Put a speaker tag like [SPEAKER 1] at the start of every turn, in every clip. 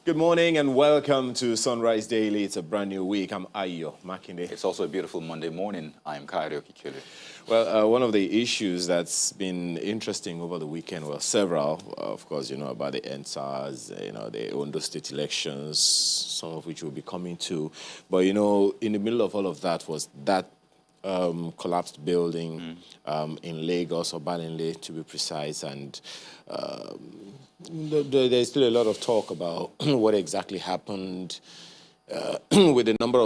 [SPEAKER 1] Good morning and welcome to Sunrise Daily. It's a brand new week. I'm Ayo Makinde.
[SPEAKER 2] It's also a beautiful Monday morning. I'm Kairi Okikele.
[SPEAKER 1] Well, one of the issues that's been interesting over the weekend, well, several, of course, about the NSARS, the Ondo state elections, some of which we'll be coming to. But, in the middle of all of that was that collapsed building in Lagos, or Balinle to be precise, and there's still a lot of talk about what exactly happened with the number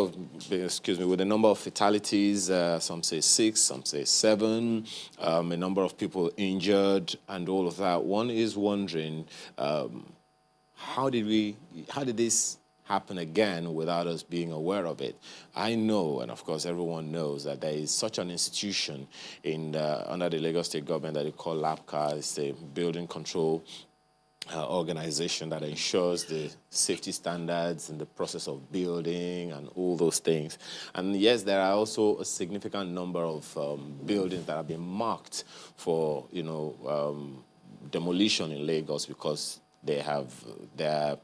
[SPEAKER 1] of fatalities. Some say 6, some say 7, a number of people injured, and all of that. One is wondering, how did this happen again without us being aware of it? I know, and of course everyone knows, that there is such an institution under the Lagos State government that they call LAPCA. It's a building control organization that ensures the safety standards in the process of building and all those things. And yes, there are also a significant number of buildings that have been marked for, demolition in Lagos because their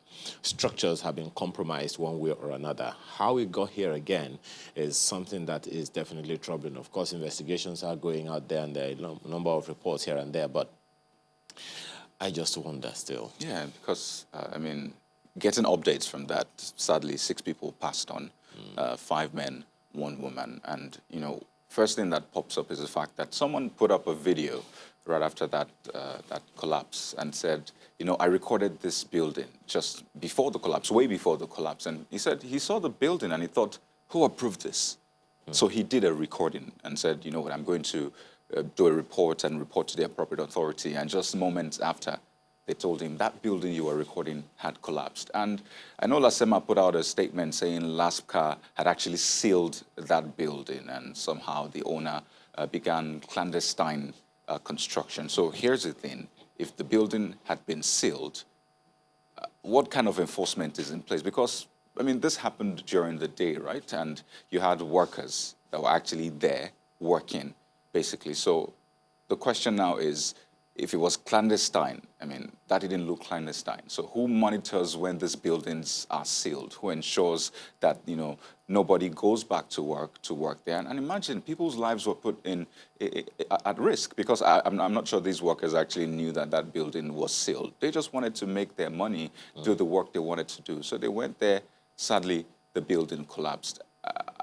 [SPEAKER 1] structures have been compromised one way or another. How we got here again is something that is definitely troubling. Of course, investigations are going out there, and there are a number of reports here and there, but I just wonder still.
[SPEAKER 2] Yeah, because, getting updates from that, sadly, 6 people passed on, 5 men, 1 woman. And, first thing that pops up is the fact that someone put up a video right after that collapse and said, I recorded this building just before the collapse, way before the collapse. And he said he saw the building and he thought, who approved this? So he did a recording and said, I'm going to do a report and report to the appropriate authority. And just moments after, they told him that building you were recording had collapsed. And I know Lasema put out a statement saying LASPCA had actually sealed that building, and somehow the owner began clandestine construction. So here's the thing. If the building had been sealed, what kind of enforcement is in place? Because, this happened during the day, right? And you had workers that were actually there working, basically. So the question now is, if it was clandestine, that didn't look clandestine. So who monitors when these buildings are sealed? Who ensures that, nobody goes back to work there? And imagine people's lives were put at risk, because I'm not sure these workers actually knew that that building was sealed. They just wanted to make their money, do the work they wanted to do. So they went there. Sadly, the building collapsed.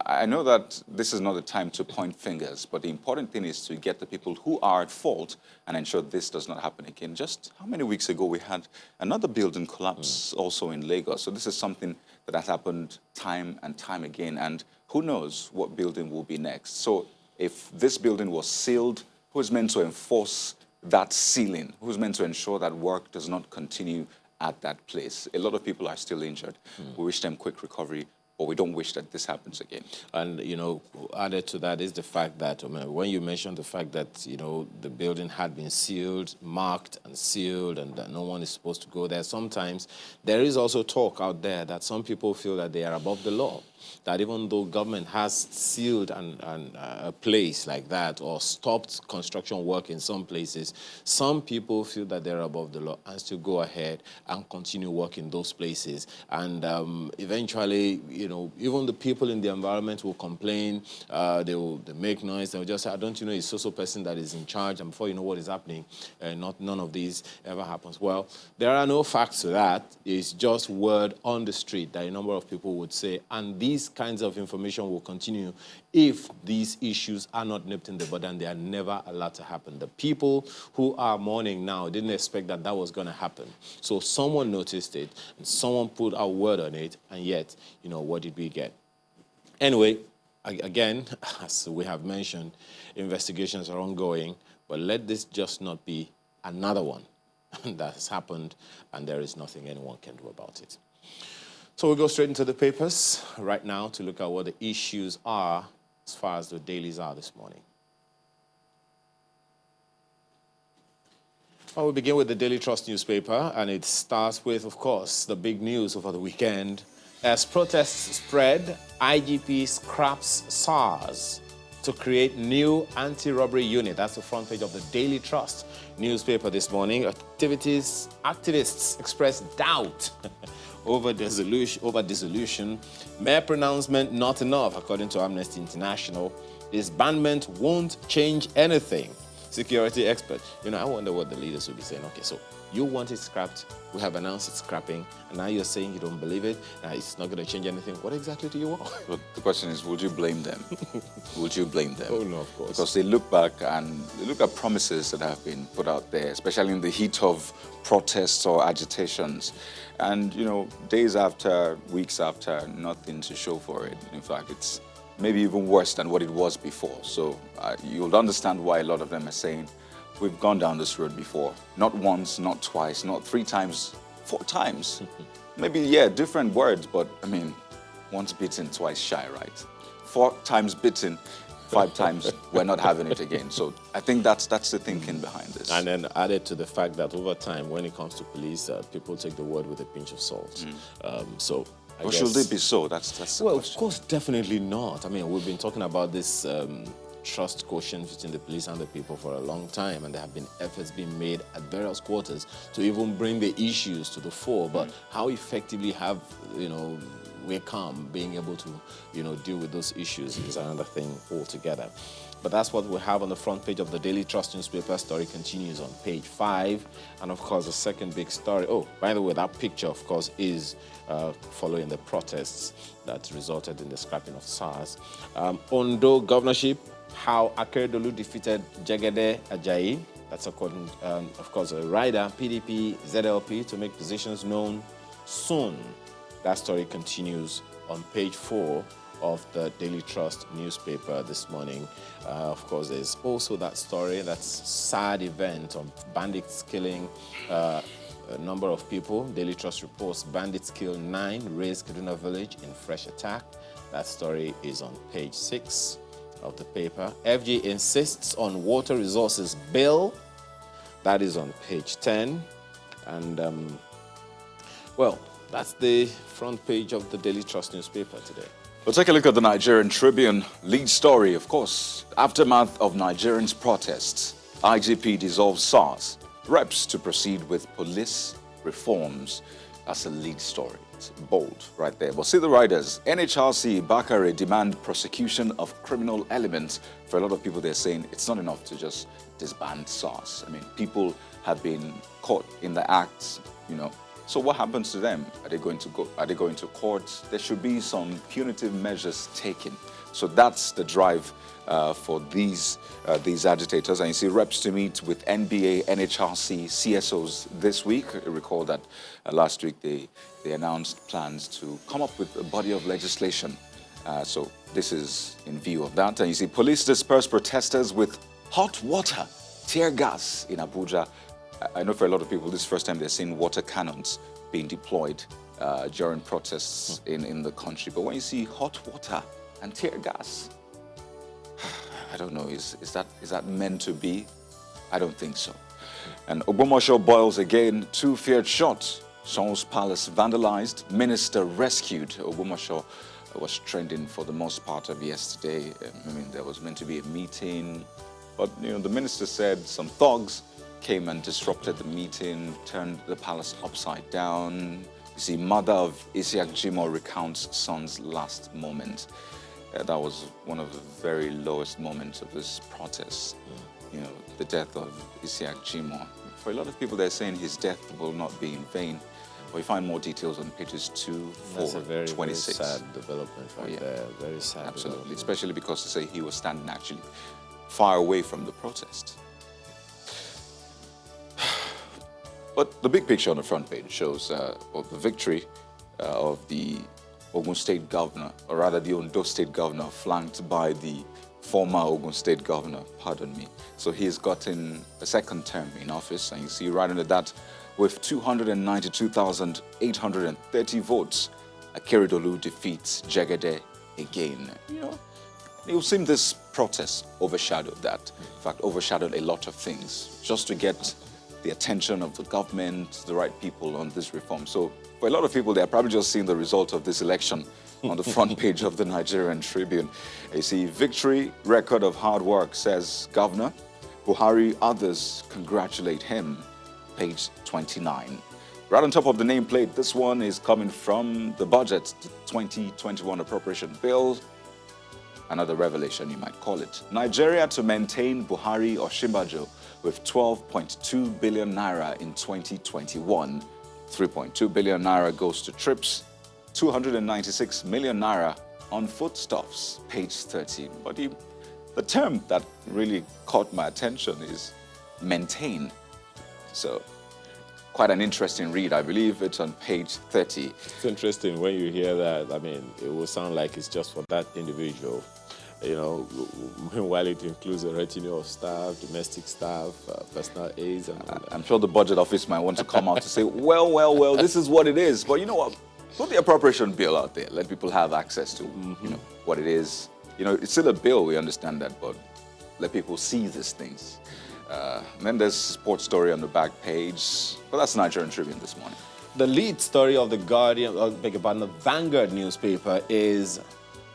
[SPEAKER 2] I know that this is not the time to point fingers, but the important thing is to get the people who are at fault and ensure this does not happen again. Just how many weeks ago we had another building collapse also in Lagos. So this is something that has happened time and time again, and who knows what building will be next. So if this building was sealed, who's meant to enforce that sealing? Who's meant to ensure that work does not continue at that place? A lot of people are still injured. We wish them quick recovery, but we don't wish that this happens again. And,
[SPEAKER 1] added to that is the fact that, when you mentioned the fact that, the building had been sealed, marked and sealed, and that no one is supposed to go there, sometimes there is also talk out there that some people feel that they are above the law. That even though government has sealed a place like that or stopped construction work in some places, some people feel that they're above the law and still go ahead and continue work in those places. And eventually, even the people in the environment will complain. They make noise. They'll just say, don't you know it's so person that is in charge, and before you know what is happening, none of these ever happens. Well, there are no facts to that. It's just word on the street that a number of people would say, and these kinds of information will continue if these issues are not nipped in the bud, and they are never allowed to happen. The people who are mourning now didn't expect that was going to happen. So someone noticed it, and someone put a word on it, and yet, what did we get? Anyway, again, as we have mentioned, investigations are ongoing, but let this just not be another one that has happened, and there is nothing anyone can do about it. So we'll go straight into the papers right now to look at what the issues are as far as the dailies are this morning. Well, we begin with the Daily Trust newspaper, and it starts with, of course, the big news over the weekend. As protests spread, IGP scraps SARS to create new anti-robbery unit. That's the front page of the Daily Trust newspaper this morning. Activists express doubt over dissolution. Mayor pronouncement not enough, according to Amnesty International. Disbandment won't change anything. Security expert. I wonder what the leaders will be saying. Okay, so you want it scrapped. We have announced it's scrapping, and now you're saying you don't believe it. It's not going to change anything. What exactly do you want?
[SPEAKER 2] But the question is, would you blame them? Would you blame them?
[SPEAKER 1] Oh, no, of course.
[SPEAKER 2] Because they look back and they look at promises that have been put out there, especially in the heat of protests or agitations. And, days after, weeks after, nothing to show for it. In fact, it's maybe even worse than what it was before. So you'll understand why a lot of them are saying, we've gone down this road before. Not once, not twice, not 3 times, 4 times. Maybe, different words, but once bitten, twice shy, right? 4 times bitten, 5 times, we're not having it again. So I think that's the thinking behind this.
[SPEAKER 1] And then added to the fact that over time, when it comes to police, people take the word with a pinch of salt.
[SPEAKER 2] Or should it be so? That's the
[SPEAKER 1] well,
[SPEAKER 2] question.
[SPEAKER 1] of course, definitely not. We've been talking about this trust quotient between the police and the people for a long time, and there have been efforts being made at various quarters to even bring the issues to the fore. But how effectively have we come being able to deal with those issues is another thing altogether. But that's what we have on the front page of the Daily Trust newspaper. Story continues on page 5. And of course, the second big story. Oh, by the way, that picture, of course, is following the protests that resulted in the scrapping of SARS. Ondo governorship, how Akeredolu defeated Jegede Ajayi. That's according, of course, a rider, PDP, ZLP, to make positions known soon. That story continues on page 4 of the Daily Trust newspaper this morning. Of course, there's also that story, that sad event of bandits killing a number of people. Daily Trust reports bandits kill 9, razed Kaduna village in fresh attack. That story is on page 6 of the paper. FG insists on water resources bill. That is on page 10. And, well, that's the front page of the Daily Trust newspaper today.
[SPEAKER 2] We'll take a look at the Nigerian Tribune lead story, of course. Aftermath of Nigerians' protests. IGP dissolves SARS. Reps to proceed with police reforms. That's a lead story. It's bold right there. But see the riders. NHRC, Bakare demand prosecution of criminal elements. For a lot of people, they're saying it's not enough to just disband SARS. People have been caught in the acts, So what happens to them? Are they going to court? There should be some punitive measures taken. So that's the drive for these agitators. And you see reps to meet with NBA, NHRC, CSOs this week. Recall that last week they announced plans to come up with a body of legislation. So this is in view of that. And you see police disperse protesters with hot water, tear gas in Abuja. I know for a lot of people, this is the first time they're seeing water cannons being deployed during protests in the country. But when you see hot water and tear gas, I don't know, is that meant to be? I don't think so. And Ogbomoso boils again, 2 feared shots. Son's palace vandalized, minister rescued. Ogbomoso was trending for the most part of yesterday. There was meant to be a meeting, but the minister said some thugs came and disrupted the meeting, turned the palace upside down. You see, mother of Isiaq Jimoh recounts son's last moment. That was one of the very lowest moments of this protest. The death of Isiaq Jimoh. For a lot of people, they're saying his death will not be in vain. But you find more details on pages 2, 4,
[SPEAKER 1] That's a very,
[SPEAKER 2] 26.
[SPEAKER 1] very sad development there. Very sad.
[SPEAKER 2] Absolutely, especially because they say he was standing actually far away from the protest. But the big picture on the front page shows the victory of the Ogun State governor, or rather the Ondo State governor, flanked by the former Ogun State governor, pardon me. So he's gotten a second term in office, and you see right under that, with 292,830 votes, Akeredolu defeats Jegede again. It would seem this protest overshadowed that. In fact, overshadowed a lot of things, just to get the attention of the government, the right people on this reform. So for a lot of people, they're probably just seeing the result of this election on the front page of the Nigerian Tribune. You see, victory, record of hard work, says Governor Buhari. Others congratulate him. Page 29. Right on top of the nameplate, this one is coming from the budget, the 2021 appropriation bill. Another revelation, you might call it. Nigeria to maintain Buhari or Shimbajo with 12.2 billion naira in 2021. 3.2 billion naira goes to trips, 296 million naira on foodstuffs, page 13. But the term that really caught my attention is maintain. So, quite an interesting read. I believe it's on page 30.
[SPEAKER 1] It's interesting when you hear that. I mean, it will sound like it's just for that individual. You know, meanwhile it includes a retinue of staff, domestic staff, personal aides. And
[SPEAKER 2] I'm sure the budget office might want to come out to say, well, this is what it is. But you know what? Put the appropriation bill out there. Let people have access to, you know, what it is. You know, it's still a bill, we understand that, but let people see these things. And then there's a sports story on the back page. But that's Nigerian Tribune this morning.
[SPEAKER 1] The lead story of the Guardian, the Vanguard newspaper is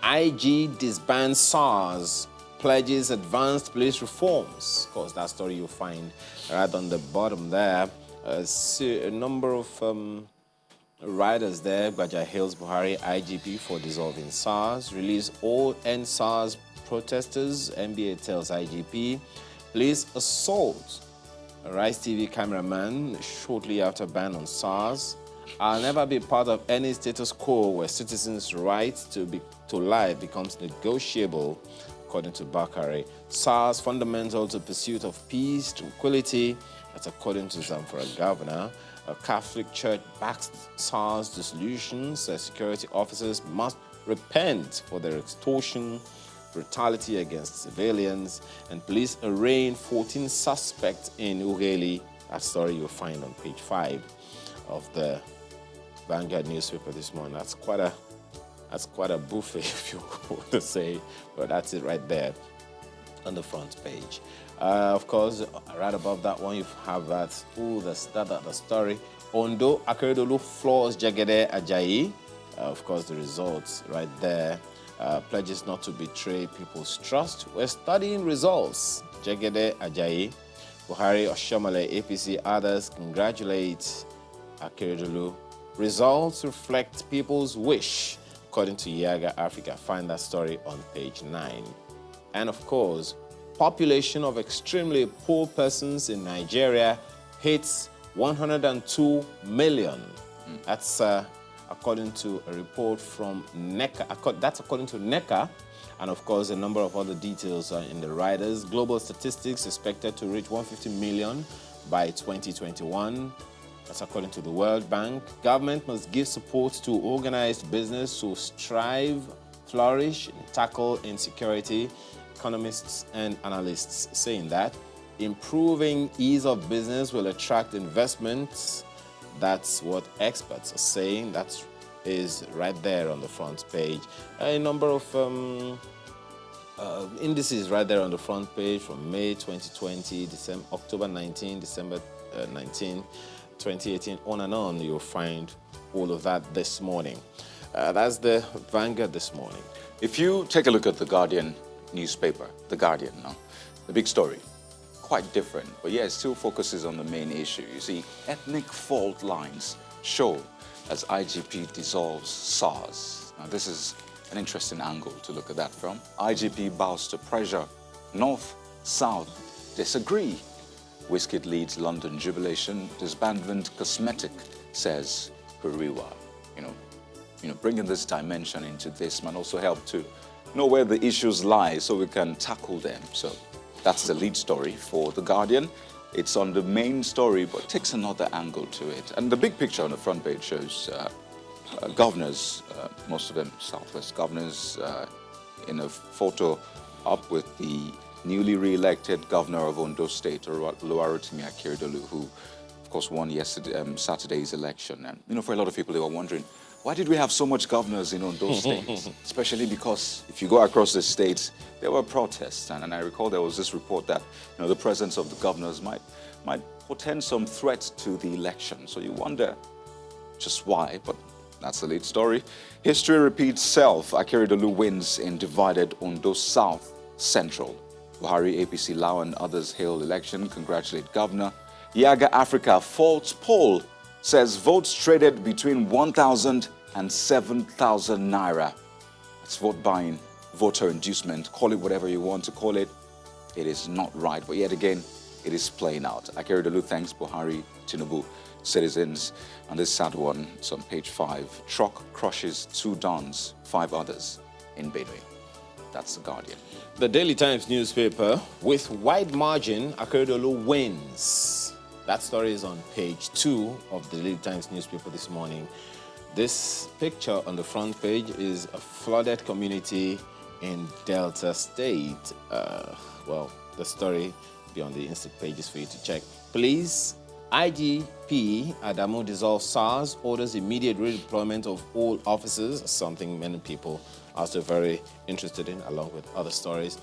[SPEAKER 1] IG disbands SARS, pledges advanced police reforms. Of course, that story you'll find right on the bottom there. A number of riders there. Gbaja hails Buhari IGP for dissolving SARS. Release all NSARS protesters. NBA tells IGP. Police assault Rise TV cameraman shortly after ban on SARS. I'll never be part of any status quo where citizens' right to life becomes negotiable, according to Bakare. SARS fundamental to pursuit of peace, tranquility. That's according to Zamfara governor. A Catholic Church backs SARS dissolutions. Security officers must repent for their extortion, brutality against civilians, and police arraign 14 suspects in Ughelli. That story you'll find on page 5 of the Vanguard newspaper this morning. That's quite a buffet, if you want to say, but that's it right there on the front page. Of course, right above that one, you have that. The story. Ondo Akeredolu floors Jagede Ajayi. Of course, the results right there. Pledges not to betray people's trust. We're studying results. Jagede Ajayi, Buhari, Oshomale, APC, others congratulate Akeredolu. Results reflect people's wish, according to Yaga Africa. Find that story on page 9. And of course, population of extremely poor persons in Nigeria hits 102 million. That's according to a report from NECA. That's according to NECA. And of course, a number of other details are in the riders. Global statistics expected to reach 150 million by 2021. That's according to the World Bank. Government must give support to organized business to strive, flourish, and tackle insecurity. Economists and analysts saying that improving ease of business will attract investments. That's what experts are saying. That is right there on the front page. A number of indices right there on the front page from May 2020, October 19, December 19, 2018, on and on. You'll find all of that this morning. That's the Vanguard this morning.
[SPEAKER 2] If you take a look at the Guardian newspaper, the Guardian, no? The big story, quite different, but yeah, it still focuses on the main issue. You see, ethnic fault lines show as IGP dissolves SARS. Now, this is an interesting angle to look at that from. IGP bows to pressure. North, South disagree. Wizkid leads London jubilation. Disbandment cosmetic, says Huriwa. You know, bringing this dimension into this might also help to know where the issues lie so we can tackle them. So that's the lead story for The Guardian. It's on the main story, but takes another angle to it. And the big picture on the front page shows governors, most of them Southwest governors, in a photo up with the newly re-elected governor of Ondo State, Oluwarotimi Akeredolu, who, of course, won Saturday's election. And, for a lot of people, they were wondering, why did we have so much governors in Ondo State? Especially because if you go across the states, there were protests. And I recall there was this report that the presence of the governors might portend some threat to the election. So you wonder just why, but that's the lead story. History repeats self. Akeredolu wins in divided Ondo South Central. Buhari, APC, Lao and others hail election, congratulate governor. Yaga Africa faults poll says votes traded between 1,000 and 7,000 naira. That's vote buying, voter inducement, call it whatever you want to call it. It is not right, but yet again, it is playing out. Akeredolu thanks Buhari, Tinubu, citizens. And this sad one, it's on page 5. Truck crushes 2 dons, 5 others in Benue. That's the Guardian.
[SPEAKER 1] The Daily Times newspaper, with wide margin, Akeredolu wins. That story is on page 2 of the Daily Times newspaper this morning. This picture on the front page is a flooded community in Delta State. Well, the story will be on the instant pages for you to check. Police, IGP Adamu dissolves SARS, orders immediate redeployment of all officers, something many people are still very interested in, along with other stories.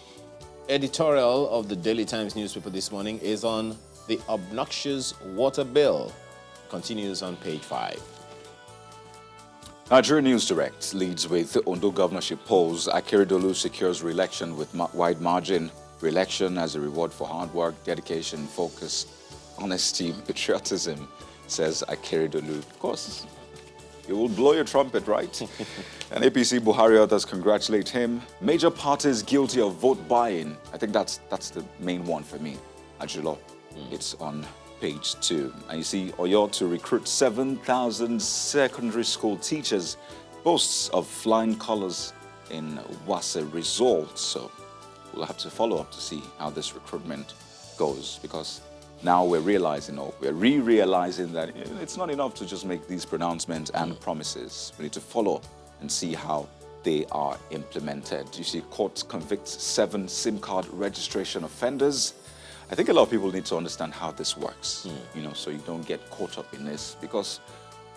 [SPEAKER 1] Editorial of the Daily Times newspaper this morning is on the obnoxious water bill. Continues on page 5.
[SPEAKER 2] Nigerian News Direct leads with the Ondo governorship polls. Akeredolu secures re-election with wide margin. Re-election as a reward for hard work, dedication, focus, honesty, patriotism, says Akeredolu. Of course, you will blow your trumpet, right? And APC Buhari others congratulate him. Major parties guilty of vote buying. I think that's the main one for me. Ajulo, it's on page 2. And you see, Oyo to recruit 7,000 secondary school teachers boasts of flying colors in Wase results. So we'll have to follow up to see how this recruitment goes, because now we're realizing, or we're re-realizing that it's not enough to just make these pronouncements and promises. We need to follow and see how they are implemented. You see, court convicts 7 SIM card registration offenders. I think a lot of people need to understand how this works, so you don't get caught up in this, because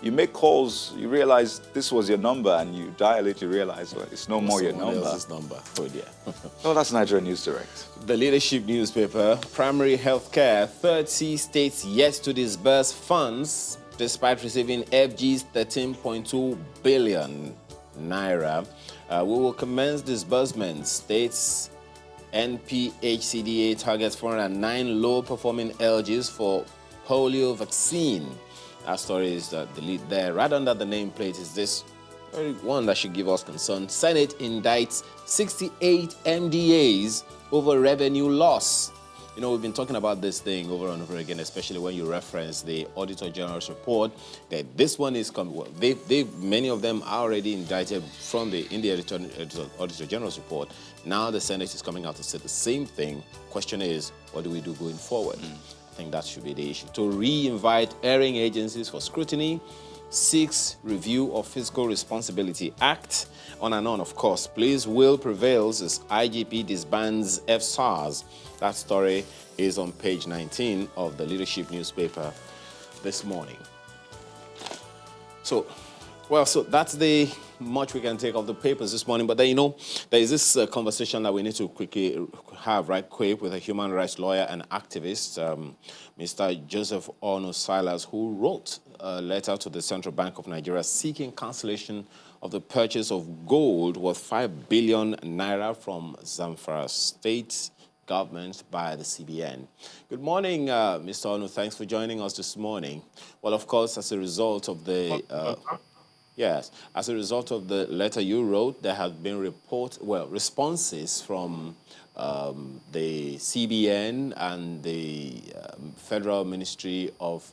[SPEAKER 2] you make calls, you realize this was your number, and you dial it, you realize, well, it's no more your number.
[SPEAKER 1] Else's number. Oh, dear.
[SPEAKER 2] No, that's Nigerian News Direct.
[SPEAKER 1] The Leadership newspaper, primary health care, 30 states yet to disburse funds despite receiving FG's 13.2 billion naira. We will commence disbursements. States NPHCDA targets 409 low-performing LGs for polio vaccine. Our story is the lead there. Right under the nameplate is this very one that should give us concern. Senate indicts 68 MDAs over revenue loss. You know, we've been talking about this thing over and over again, especially when you reference the Auditor General's report, that this one is coming. Well, many of them are already indicted from the Auditor General's report. Now the Senate is coming out to say the same thing. Question is, what do we do going forward? I think that should be the issue. To re-invite erring agencies for scrutiny, 6 review of Fiscal Responsibility Act, on and on, of course. Please, will prevails as IGP disbands SARS. That story is on page 19 of the Leadership newspaper this morning. So that's the much we can take of the papers this morning. But then, there is this conversation that we need to quickly have right quick with a human rights lawyer and activist, Mr. Joseph Ono Silas, who wrote a letter to the Central Bank of Nigeria seeking cancellation of the purchase of gold worth 5 billion naira from Zamfara State government by the CBN. Good morning, Mr. Ono. Thanks for joining us this morning. Well, of course, as a result of the as a result of the letter you wrote, there have been responses from the CBN and the Federal Ministry of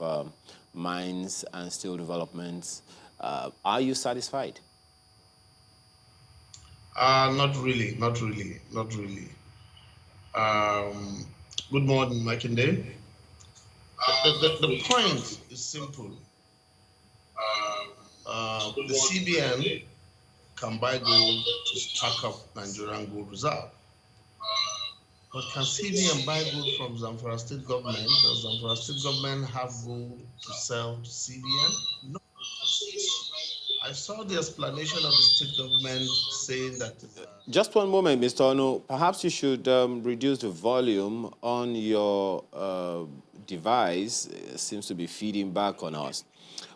[SPEAKER 1] Mines and Steel Development. Are you satisfied?
[SPEAKER 3] Not really. Good morning, Makinde. The point is simple. The CBN can buy gold to stack up Nigerian gold reserve. But can CBN buy gold from Zamfara State government? Does Zamfara State government have gold to sell to CBN? No. I saw the explanation of the state government saying that...
[SPEAKER 1] Just one moment, Mr. Ono. Perhaps you should reduce the volume on your device. It seems to be feeding back on us.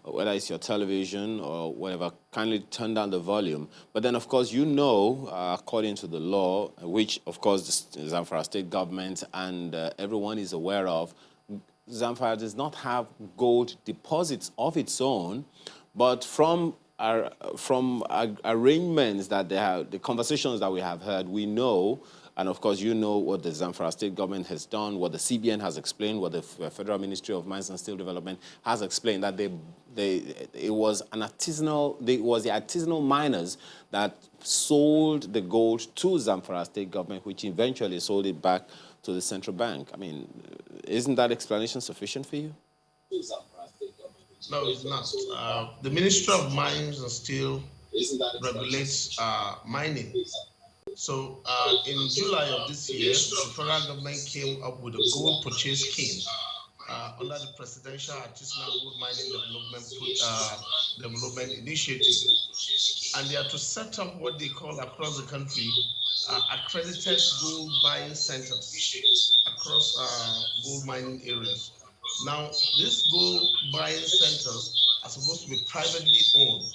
[SPEAKER 1] Whether it's your television or whatever, kindly turn down the volume. But then, of course, according to the law, which, of course, the Zamfara State government and everyone is aware of, Zamfara does not have gold deposits of its own, but from arrangements that they have, the conversations that we have heard, we know, and of course you know what the Zamfara state government has done, what the CBN has explained, what the Federal Ministry of Mines and Steel Development has explained, that it was the artisanal miners that sold the gold to Zamfara state government, which eventually sold it back to the central bank. I mean, isn't that explanation sufficient for you?
[SPEAKER 3] No, it's not. The Ministry of Mines and Steel regulates mining. So in July of this year, the federal government came up with a gold purchase scheme under the Presidential Artisanal Gold Mining Development Initiative. And they are to set up what they call across the country accredited gold buying centers across gold mining areas. Now, these gold buying centers are supposed to be privately owned.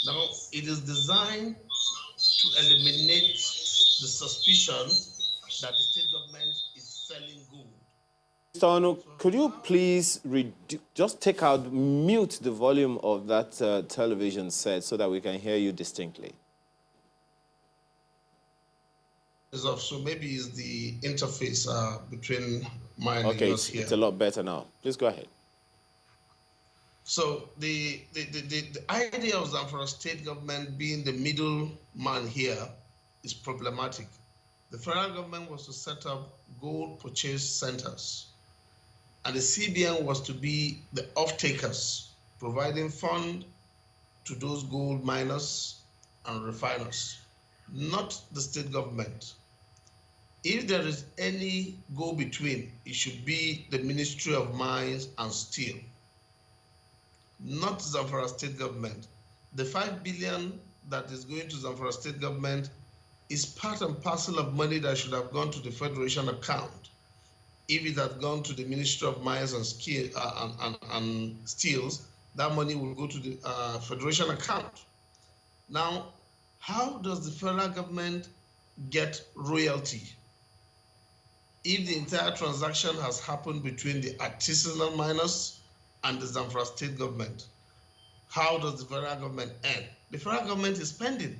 [SPEAKER 3] Now, it is designed to eliminate the suspicion that the state government is selling gold.
[SPEAKER 1] Mr. Onu, could you please just mute the volume of that television set so that we can hear you distinctly?
[SPEAKER 3] So maybe it's the interface between mine
[SPEAKER 1] and
[SPEAKER 3] yours here.
[SPEAKER 1] It's a lot better now. Please go ahead.
[SPEAKER 3] So the idea of Zamfara state government being the middleman here is problematic. The federal government was to set up gold purchase centers, and the CBN was to be the off-takers, providing fund to those gold miners and refiners, not the state government. If there is any go-between, it should be the Ministry of Mines and Steel, not Zamfara state government. The 5 billion that is going to Zamfara state government is part and parcel of money that should have gone to the Federation account. If it had gone to the Ministry of Mines and Steels, that money will go to the Federation account. Now, how does the federal government get royalty if the entire transaction has happened between the artisanal miners and the Zamfara state government? How does the federal government earn? The federal government is spending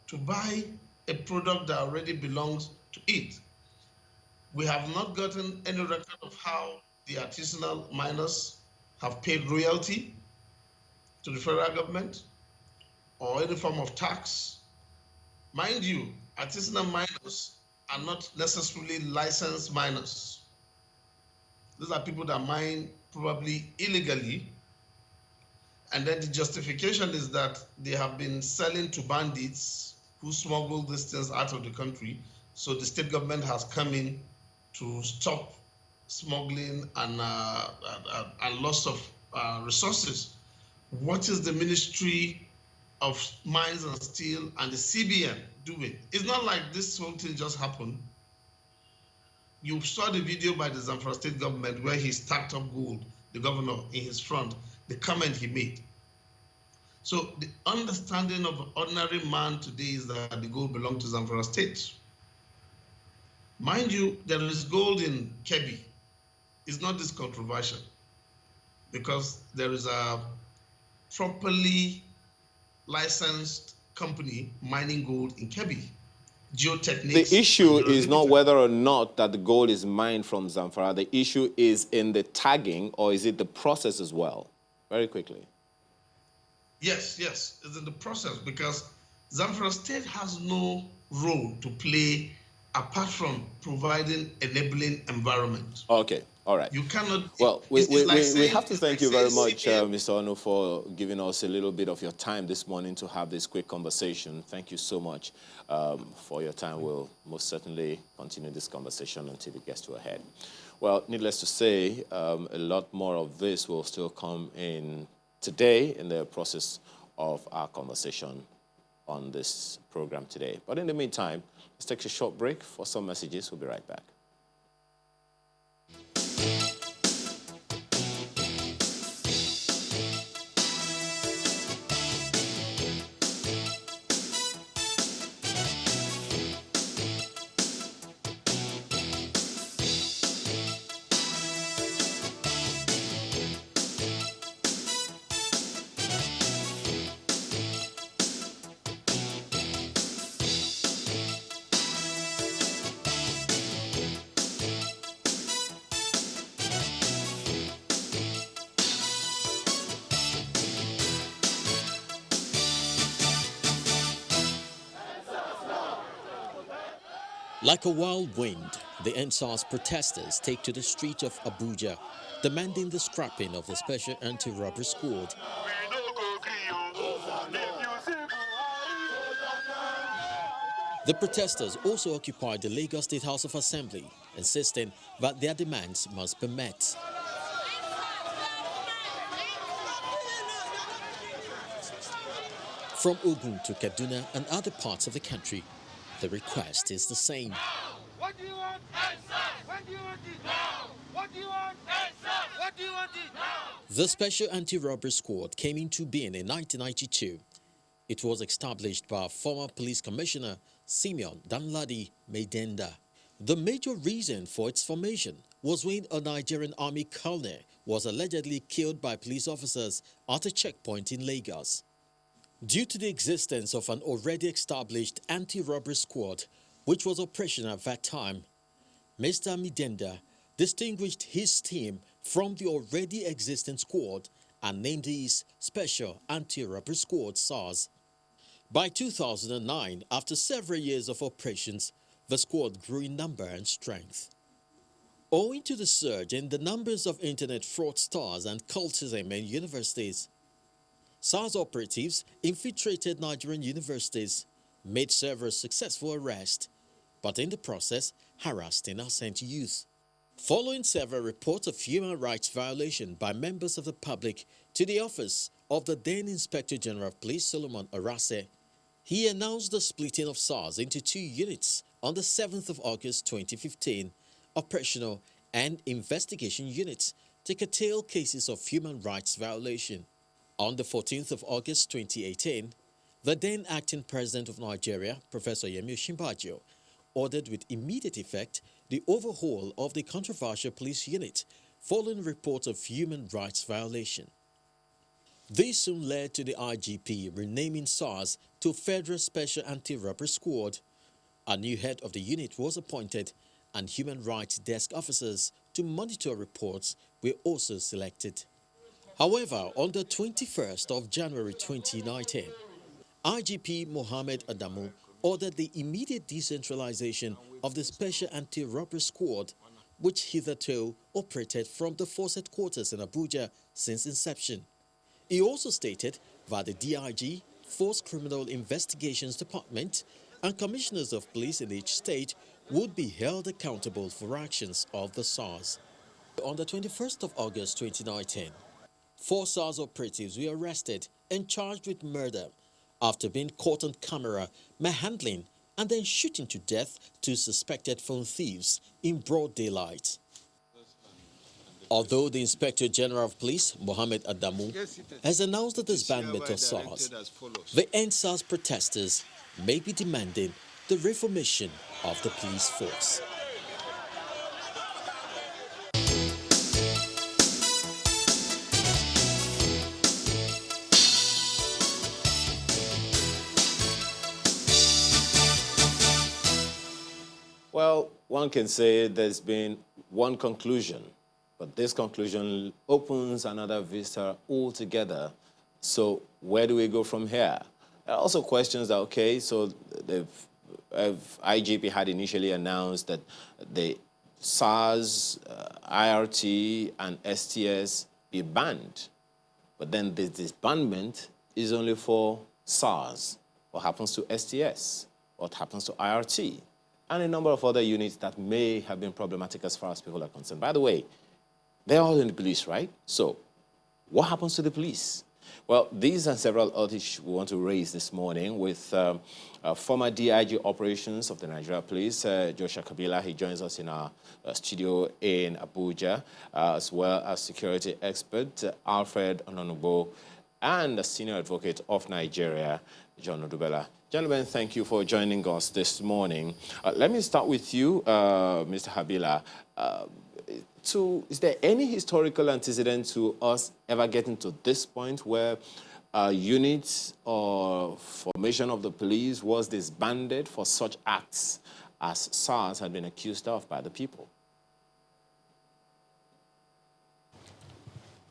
[SPEAKER 3] to buy a product that already belongs to it. We have not gotten any record of how the artisanal miners have paid royalty to the federal government or any form of tax. Mind you, artisanal miners are not necessarily licensed miners. These are people that mine probably illegally, and then the justification is that they have been selling to bandits who smuggle these things out of the country. So the state government has come in to stop smuggling and loss of resources. What is the Ministry of Mines and Steel and the CBN doing? It's not like this whole thing just happened. You saw the video by the Zamfara state government where he stacked up gold, the governor in his front, the comment he made. So the understanding of an ordinary man today is that the gold belongs to Zamfara state. Mind you, there is gold in Kebbi. It's not this controversial because there is a properly licensed company mining gold in Kebbi. Geotechnics.
[SPEAKER 1] The issue is not whether or not that the gold is mined from Zamfara. The issue is in the tagging, or is it the process as well? Very quickly.
[SPEAKER 3] Yes, it's in the process because Zamfara state has no role to play apart from providing enabling environment.
[SPEAKER 1] Okay. All right.
[SPEAKER 3] You cannot.
[SPEAKER 1] Well, we have to thank you very much, Mr. Onu, for giving us a little bit of your time this morning to have this quick conversation. Thank you so much for your time. We'll most certainly continue this conversation until it gets to a head. Well, needless to say, a lot more of this will still come in today in the process of our conversation on this program today. But in the meantime, let's take a short break for some messages. We'll be right back.
[SPEAKER 4] Like a wild wind, the NSARS protesters take to the streets of Abuja, demanding the scrapping of the Special Anti-Robbery Squad. The protesters also occupied the Lagos State House of Assembly, insisting that their demands must be met. From Ogun to Kaduna and other parts of the country, the request is the same.
[SPEAKER 5] What do you want? NSARS! When do you want it? Now! What do you want? NSARS! What do you want it? Now!
[SPEAKER 4] The Special Anti-Robbery Squad came into being in 1992. It was established by former police commissioner Simeon Danladi Medenda. The major reason for its formation was when a Nigerian army colonel was allegedly killed by police officers at a checkpoint in Lagos. Due to the existence of an already established anti-robbery squad, which was operational at that time, Mr. Medenda distinguished his team from the already existing squad and named his Special Anti-Robbery Squad SARS. By 2009, after several years of operations, the squad grew in number and strength. Owing to the surge in the numbers of internet fraudsters and cultism in universities, SARS operatives infiltrated Nigerian universities, made several successful arrests, but in the process harassed innocent youth. Following several reports of human rights violation by members of the public to the office of the then Inspector General of Police Solomon Arase, he announced the splitting of SARS into two units on the 7th of August 2015, operational and investigation units to curtail cases of human rights violation. On the 14th of August 2018, the then acting president of Nigeria, Professor Yemi Osinbajo, ordered with immediate effect the overhaul of the controversial police unit following reports of human rights violation. This soon led to the IGP renaming SARS to Federal Special Anti-Robbery Squad. A new head of the unit was appointed and human rights desk officers to monitor reports were also selected. However, on the 21st of January 2019, IGP Mohammed Adamu ordered the immediate decentralization of the Special Anti-Robbery Squad, which hitherto operated from the force headquarters in Abuja since inception. He also stated that the DIG, Force Criminal Investigations Department, and commissioners of police in each state would be held accountable for actions of the SARS. On the 21st of August 2019, 4 SARS operatives were arrested and charged with murder after being caught on camera manhandling and then shooting to death 2 suspected phone thieves in broad daylight. Although the Inspector General of Police, Mohammed Adamu, has announced the disbandment of SARS, the NSARS protesters may be demanding the reformation of the police force.
[SPEAKER 1] Well, one can say there's been one conclusion, but this conclusion opens another vista altogether. So where do we go from here? There are also questions that, okay, so IGP had initially announced that the SARS, IRT, and STS be banned. But then the disbandment is only for SARS. What happens to STS? What happens to IRT? And a number of other units that may have been problematic as far as people are concerned. By the way, they're all in the police, right? So what happens to the police? Well, these are several other issues we want to raise this morning with former DIG operations of the Nigerian Police, Joshua Kabila. He joins us in our studio in Abuja, as well as security expert Alfred Ononubo and the senior advocate of Nigeria, John Odubela. Gentlemen, thank you for joining us this morning. Let me start with you, Mr. Kabila. Is there any historical antecedent to us ever getting to this point where units or formation of the police was disbanded for such acts as SARS had been accused of by the people?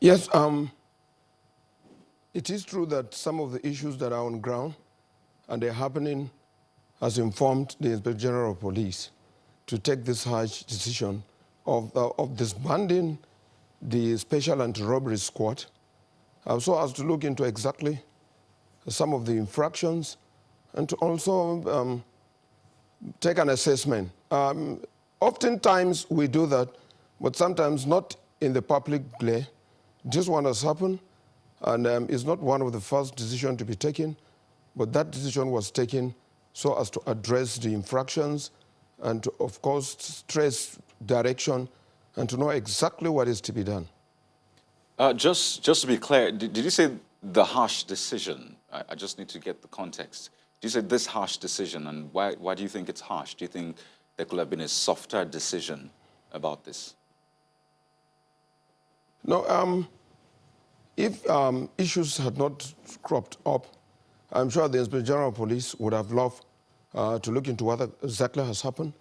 [SPEAKER 6] Yes, it is true that some of the issues that are on ground and they're happening has informed the Inspector General of Police to take this harsh decision of disbanding the Special Anti-Robbery Squad, so as to look into exactly some of the infractions and to also take an assessment. Oftentimes we do that, but sometimes not in the public glare. This one has happened, and it's not one of the first decisions to be taken, but that decision was taken so as to address the infractions and to, of course, stress direction and to know exactly what is to be done.
[SPEAKER 2] Just to be clear, did you say the harsh decision? I just need to get the context. Did you say this harsh decision, and why do you think it's harsh? Do you think there could have been a softer decision about this?
[SPEAKER 6] No, if issues had not cropped up, I'm sure the Inspector General of Police would have loved to look into what exactly has happened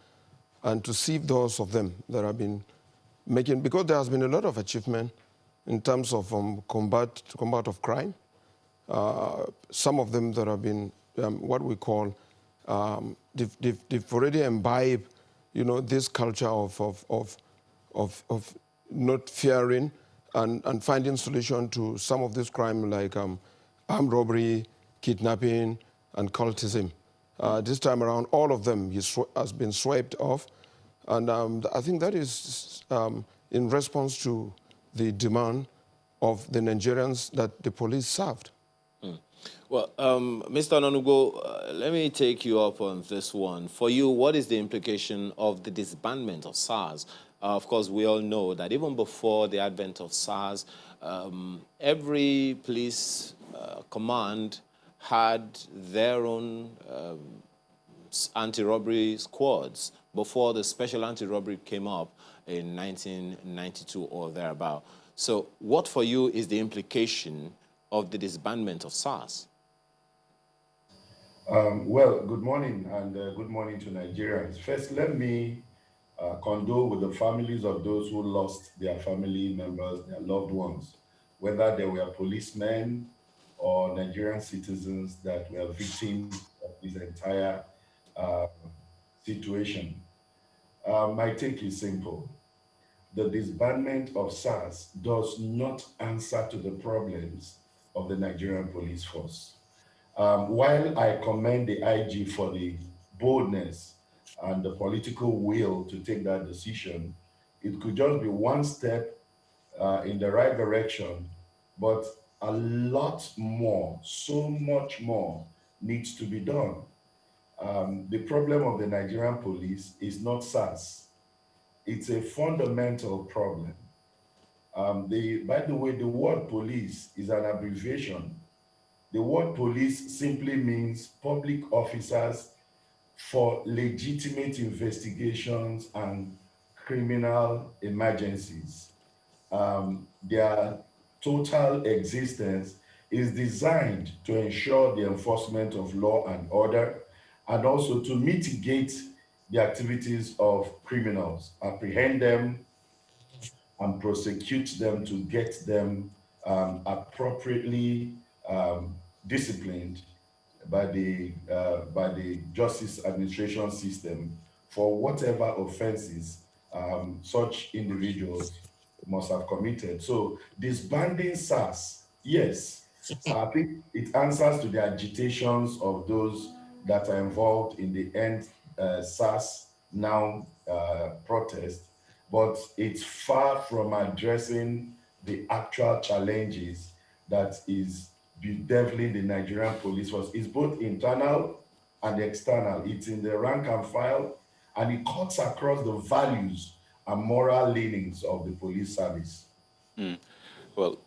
[SPEAKER 6] and to see those of them that have been making, because there has been a lot of achievement in terms of combat of crime. Some of them that have been what we call, they've already imbibed, this culture of not fearing and finding solution to some of this crime like armed robbery, kidnapping, and cultism. This time around, all of them has been swept off, and I think that is in response to the demand of the Nigerians that the police served.
[SPEAKER 1] Well, Mr. Ononugo, let me take you up on this one. For you, what is the implication of the disbandment of SARS? Of course, we all know that even before the advent of SARS, every police command had their own anti-robbery squads before the special anti-robbery came up in 1992 or thereabout. So what for you is the implication of the disbandment of SARS?
[SPEAKER 7] Well, good morning, and good morning to Nigerians. First, let me condole with the families of those who lost their family members, their loved ones, whether they were policemen or Nigerian citizens that were victims of this entire situation. My take is simple. The disbandment of SARS does not answer to the problems of the Nigerian police force. While I commend the IG for the boldness and the political will to take that decision, it could just be one step in the right direction, but a lot more, so much more needs to be done. The problem of the Nigerian police is not SARS. It's a fundamental problem. By the way, the word police is an abbreviation. The word police simply means public officers for legitimate investigations and criminal emergencies. Their total existence is designed to ensure the enforcement of law and order, and also to mitigate the activities of criminals, apprehend them, and prosecute them to get them appropriately disciplined by the justice administration system for whatever offenses such individuals must have committed. So disbanding SARS, yes, I think it answers to the agitations of those that are involved in the End SARS Now protest, but it's far from addressing the actual challenges that is bedeviling the Nigerian police force. It's both internal and external. It's in the rank and file, and it cuts across the values and moral leanings of the police service.
[SPEAKER 2] Well,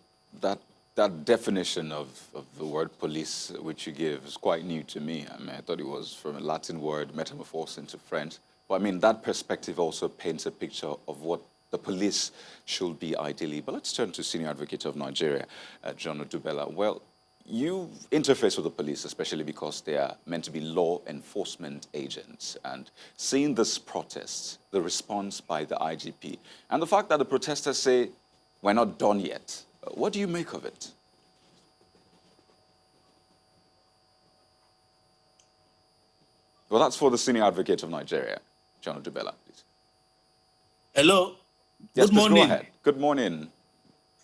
[SPEAKER 2] that definition of the word police which you give is quite new to me. I mean, I thought it was from a Latin word metamorphosed into French. But I mean, that perspective also paints a picture of what the police should be ideally. But let's turn to Senior Advocate of Nigeria, Joshua Kabila. Well, you interface with the police, especially because they are meant to be law enforcement agents. And seeing this protest, the response by the IGP, and the fact that the protesters say, we're not done yet, what do you make of it? Well, that's for the Senior Advocate of Nigeria, Joshua Kabila, please.
[SPEAKER 8] Hello.
[SPEAKER 2] Yes,
[SPEAKER 8] Good
[SPEAKER 2] please go
[SPEAKER 8] morning.
[SPEAKER 2] ahead. Good morning.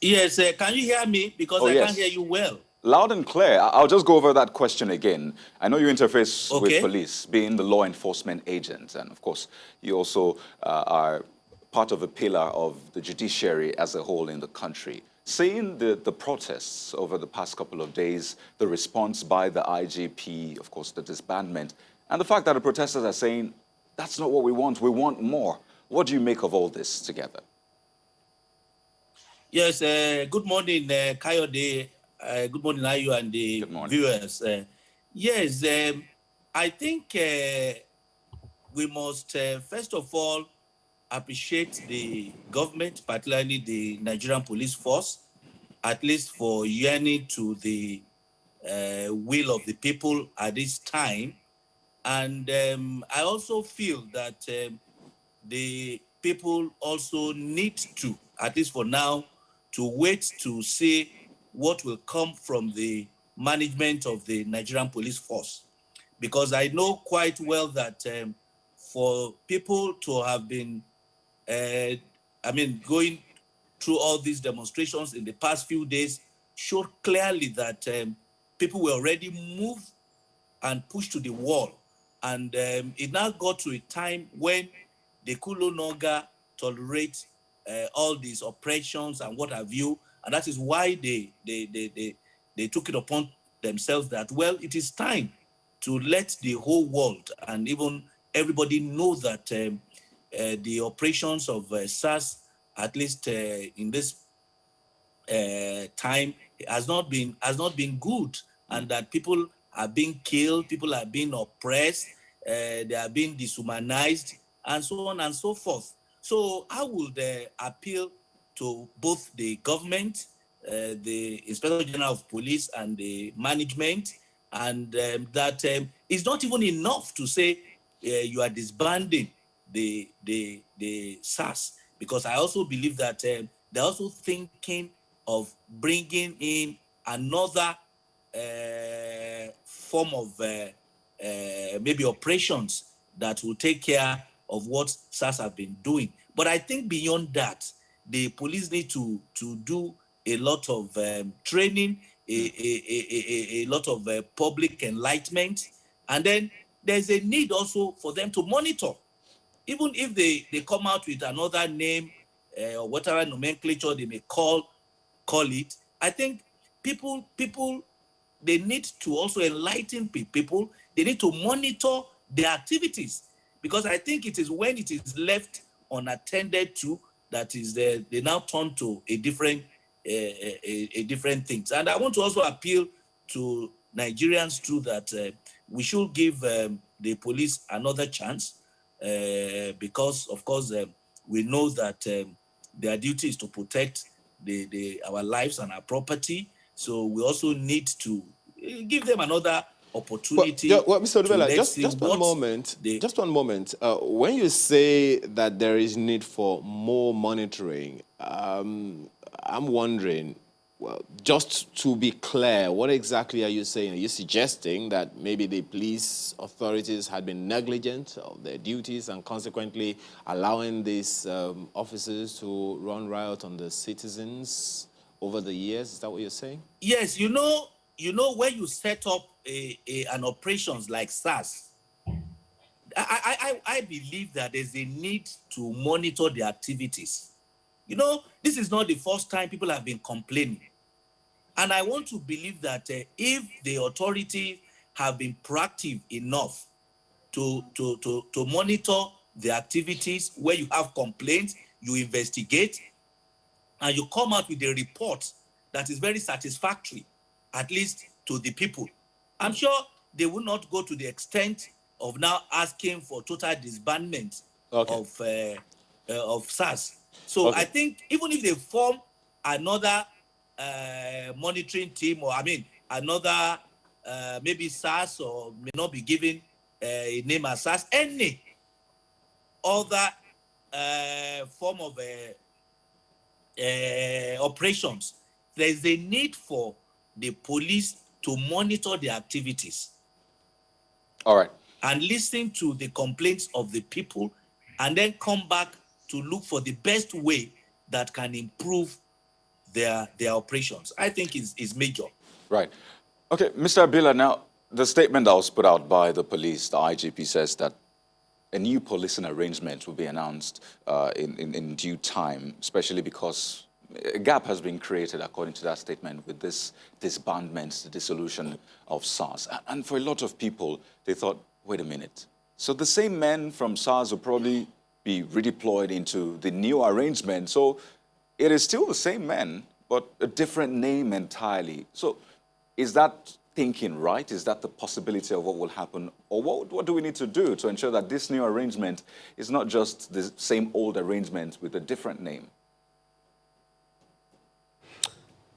[SPEAKER 8] Yes, can you hear me? Because
[SPEAKER 2] Oh,
[SPEAKER 8] I
[SPEAKER 2] yes.
[SPEAKER 8] can't hear you well.
[SPEAKER 2] Loud and clear. I'll just go over that question again. I know you interface with
[SPEAKER 8] Okay.
[SPEAKER 2] police, being the law enforcement agent, and of course, you also are part of a pillar of the judiciary as a whole in the country. Seeing the protests over the past couple of days, the response by the IGP, of course, the disbandment, and the fact that the protesters are saying, that's not what we want more. What do you make of all this together?
[SPEAKER 8] Yes, good morning, Kayode. Good morning, Ayu and the
[SPEAKER 2] Good morning.
[SPEAKER 8] viewers. Yes, I think we must, first of all, appreciate the government, particularly the Nigerian police force, at least for yearning to the will of the people at this time. And I also feel that the people also need to, at least for now, to wait to see what will come from the management of the Nigerian police force. Because I know quite well that for people to have been, going through all these demonstrations in the past few days showed clearly that people were already moved and pushed to the wall. And it now got to a time when they could no longer tolerate all these oppressions and what have you. And that is why they took it upon themselves that, well, it is time to let the whole world and even everybody know that the operations of SARS, at least in this time, has not been good, and that people are being killed, people are being oppressed, they are being dehumanized, and so on and so forth. So I would appeal to both the government, the Inspector General of Police, and the management, and that it's not even enough to say you are disbanding the SARS, because I also believe that they're also thinking of bringing in another form of maybe operations that will take care of what SARS have been doing. But I think beyond that, the police need to do a lot of training, a lot of public enlightenment, and then there's a need also for them to monitor. Even if they come out with another name or whatever nomenclature they may call it, I think people they need to also enlighten people. They need to monitor their activities, because I think it is when it is left unattended to that is they now turn to a different things. And I want to also appeal to Nigerians too that we should give the police another chance, because of course we know that their duty is to protect our lives and our property. So we also need to give them another opportunity.
[SPEAKER 1] Well, Mr. Odubela, just one moment. When you say that there is need for more monitoring, I'm wondering, well, just to be clear, what exactly are you saying? Are you suggesting that maybe the police authorities had been negligent of their duties and consequently allowing these officers to run riot on the citizens over the years? Is that what you're saying?
[SPEAKER 8] Yes, you know when you set up an operations like SARS, I believe that there's a need to monitor the activities. You know, this is not the first time people have been complaining. And I want to believe that if the authorities have been proactive enough to monitor the activities, where you have complaints, you investigate, and you come out with a report that is very satisfactory, at least to the people, I'm sure they will not go to the extent of now asking for total disbandment of SARS. So I think even if they form another monitoring team, or another maybe SARS, or may not be given a name as SARS, any other form of operations, there is a need for the police to monitor the activities.
[SPEAKER 2] All right.
[SPEAKER 8] And listen to the complaints of the people, and then come back to look for the best way that can improve their operations. I think is major.
[SPEAKER 2] Right. Okay, Mr. Abila, now, the statement that was put out by the police, the IGP, says that a new policing arrangement will be announced in due time, especially because a gap has been created, according to that statement, with this disbandment, the dissolution of SARS. And for a lot of people, they thought, wait a minute. So the same men from SARS will probably be redeployed into the new arrangement. So it is still the same men, but a different name entirely. So is that thinking right? Is that the possibility of what will happen? Or what do we need to do to ensure that this new arrangement is not just the same old arrangement with a different name?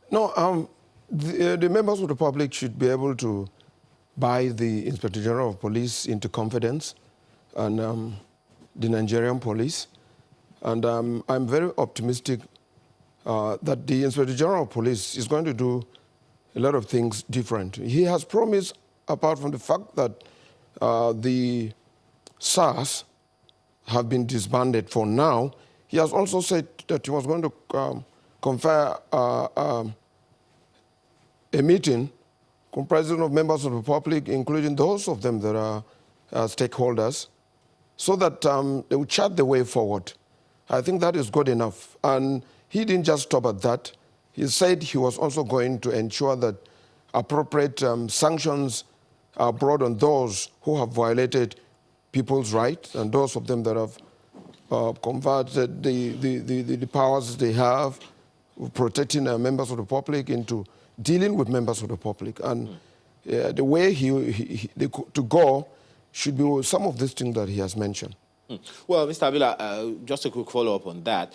[SPEAKER 6] No, the members of the public should be able to buy the Inspector General of Police into confidence and the Nigerian police. And I'm very optimistic that the Inspector General of Police is going to do a lot of things different. He has promised, apart from the fact that the SARS have been disbanded for now, he has also said that he was going to confer a meeting comprising of members of the public, including those of them that are stakeholders, so that they will chart the way forward. I think that is good enough. And he didn't just stop at that. He said he was also going to ensure that appropriate sanctions are brought on those who have violated people's rights and those of them that have converted the powers they have, protecting members of the public into dealing with members of the public. And the way to go should be some of these things that he has mentioned.
[SPEAKER 1] Well, Mr. Abila, just a quick follow-up on that.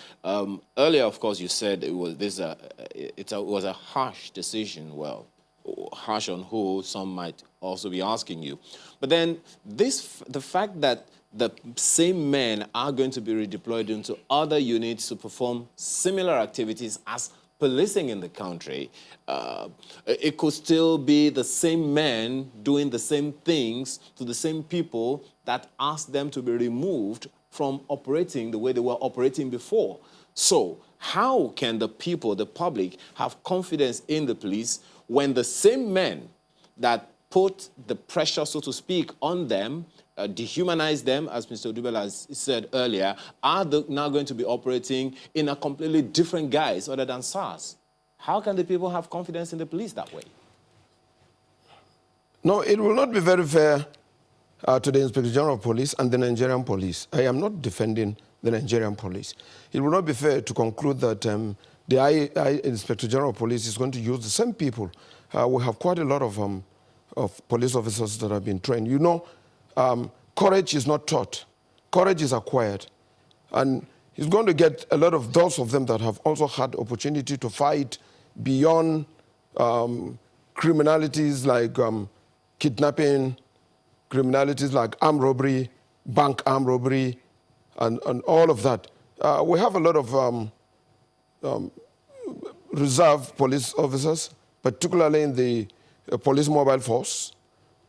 [SPEAKER 1] Earlier, of course, you said it was a harsh decision. Well, harsh on who, some might also be asking you. But then the fact that the same men are going to be redeployed into other units to perform similar activities as policing in the country, it could still be the same men doing the same things to the same people that asked them to be removed from operating the way they were operating before. So how can the people, the public, have confidence in the police when the same men that put the pressure, so to speak, on them, dehumanize them, as Mr. Dubel has said earlier, are now going to be operating in a completely different guise other than SARS? How can the people have confidence in the police that way?
[SPEAKER 6] No, it will not be very fair to the Inspector General of Police and the Nigerian police. I am not defending the Nigerian police. It will not be fair to conclude that the Inspector General of Police is going to use the same people. We have quite a lot of police officers that have been trained. You know, courage is not taught. Courage is acquired. And he's going to get a lot of those of them that have also had opportunity to fight beyond criminalities like kidnapping, criminalities like armed robbery, bank armed robbery, and all of that. We have a lot of reserve police officers, particularly in the police mobile force,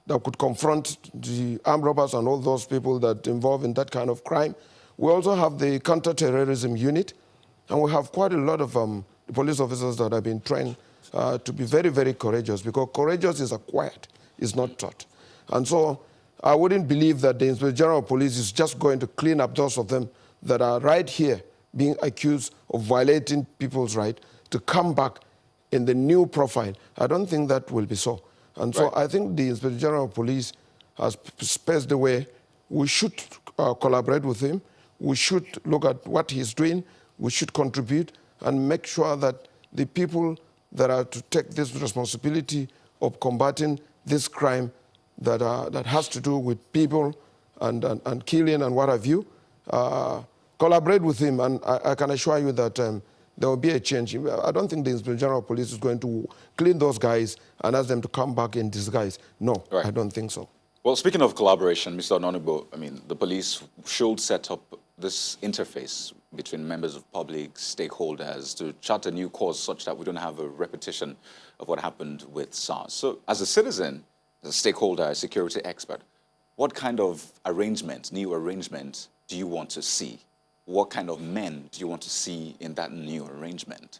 [SPEAKER 6] that could confront the armed robbers and all those people that involve in that kind of crime. We also have the counter-terrorism unit, and we have quite a lot of police officers that have been trained to be very, very courageous, because courageous is acquired, is not taught. And so I wouldn't believe that the Inspector General of Police is just going to clean up those of them that are right here being accused of violating people's right to come back in the new profile. I don't think that will be so. And so I think the Inspector General of Police has spaced the way. We should collaborate with him. We should look at what he's doing. We should contribute and make sure that the people that are to take this responsibility of combating this crime that has to do with people and killing and what have you, collaborate with him. And I can assure you that there will be a change. I don't think the Inspector General of Police is going to clean those guys and ask them to come back in disguise. No, I don't think so.
[SPEAKER 2] Well, speaking of collaboration, Mr. Ononibo, I mean, the police should set up this interface between members of public, stakeholders, to chart a new course such that we don't have a repetition of what happened with SARS. So as a citizen, as a stakeholder, a security expert, what kind of arrangement, new arrangement, do you want to see what kind of men do you want to see in that new arrangement?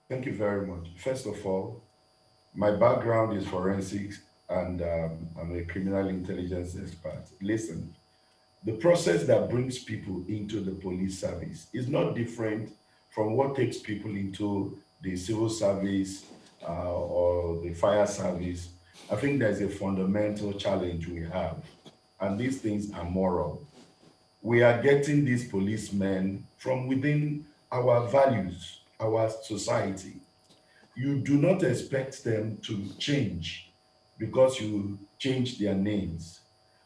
[SPEAKER 7] Thank you very much. First of all, my background is forensics, and I'm a criminal intelligence expert. Listen, the process that brings people into the police service is not different from what takes people into the civil service or the fire service. I think there's a fundamental challenge we have, and these things are moral. We are getting these policemen from within our values, our society. You do not expect them to change because you change their names.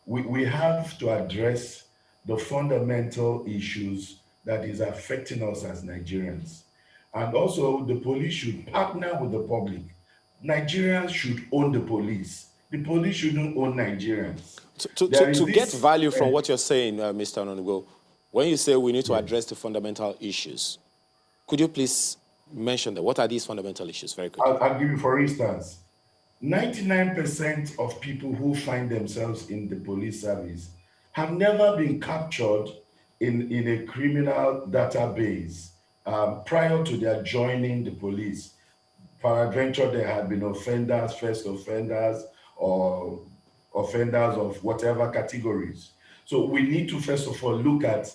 [SPEAKER 7] We have to address the fundamental issues that is affecting us as Nigerians. And also, the police should partner with the public. Nigerians should own the police. The police shouldn't own Nigerians.
[SPEAKER 1] To get value from what you're saying, Mr. Ononugbo, when you say we need to address the fundamental issues, could you please mention that? What are these fundamental issues? Very quickly.
[SPEAKER 7] I'll give you, for instance, 99% of people who find themselves in the police service have never been captured in a criminal database prior to their joining the police. Peradventure, there had been offenders, first offenders, or offenders of whatever categories. So we need to first of all look at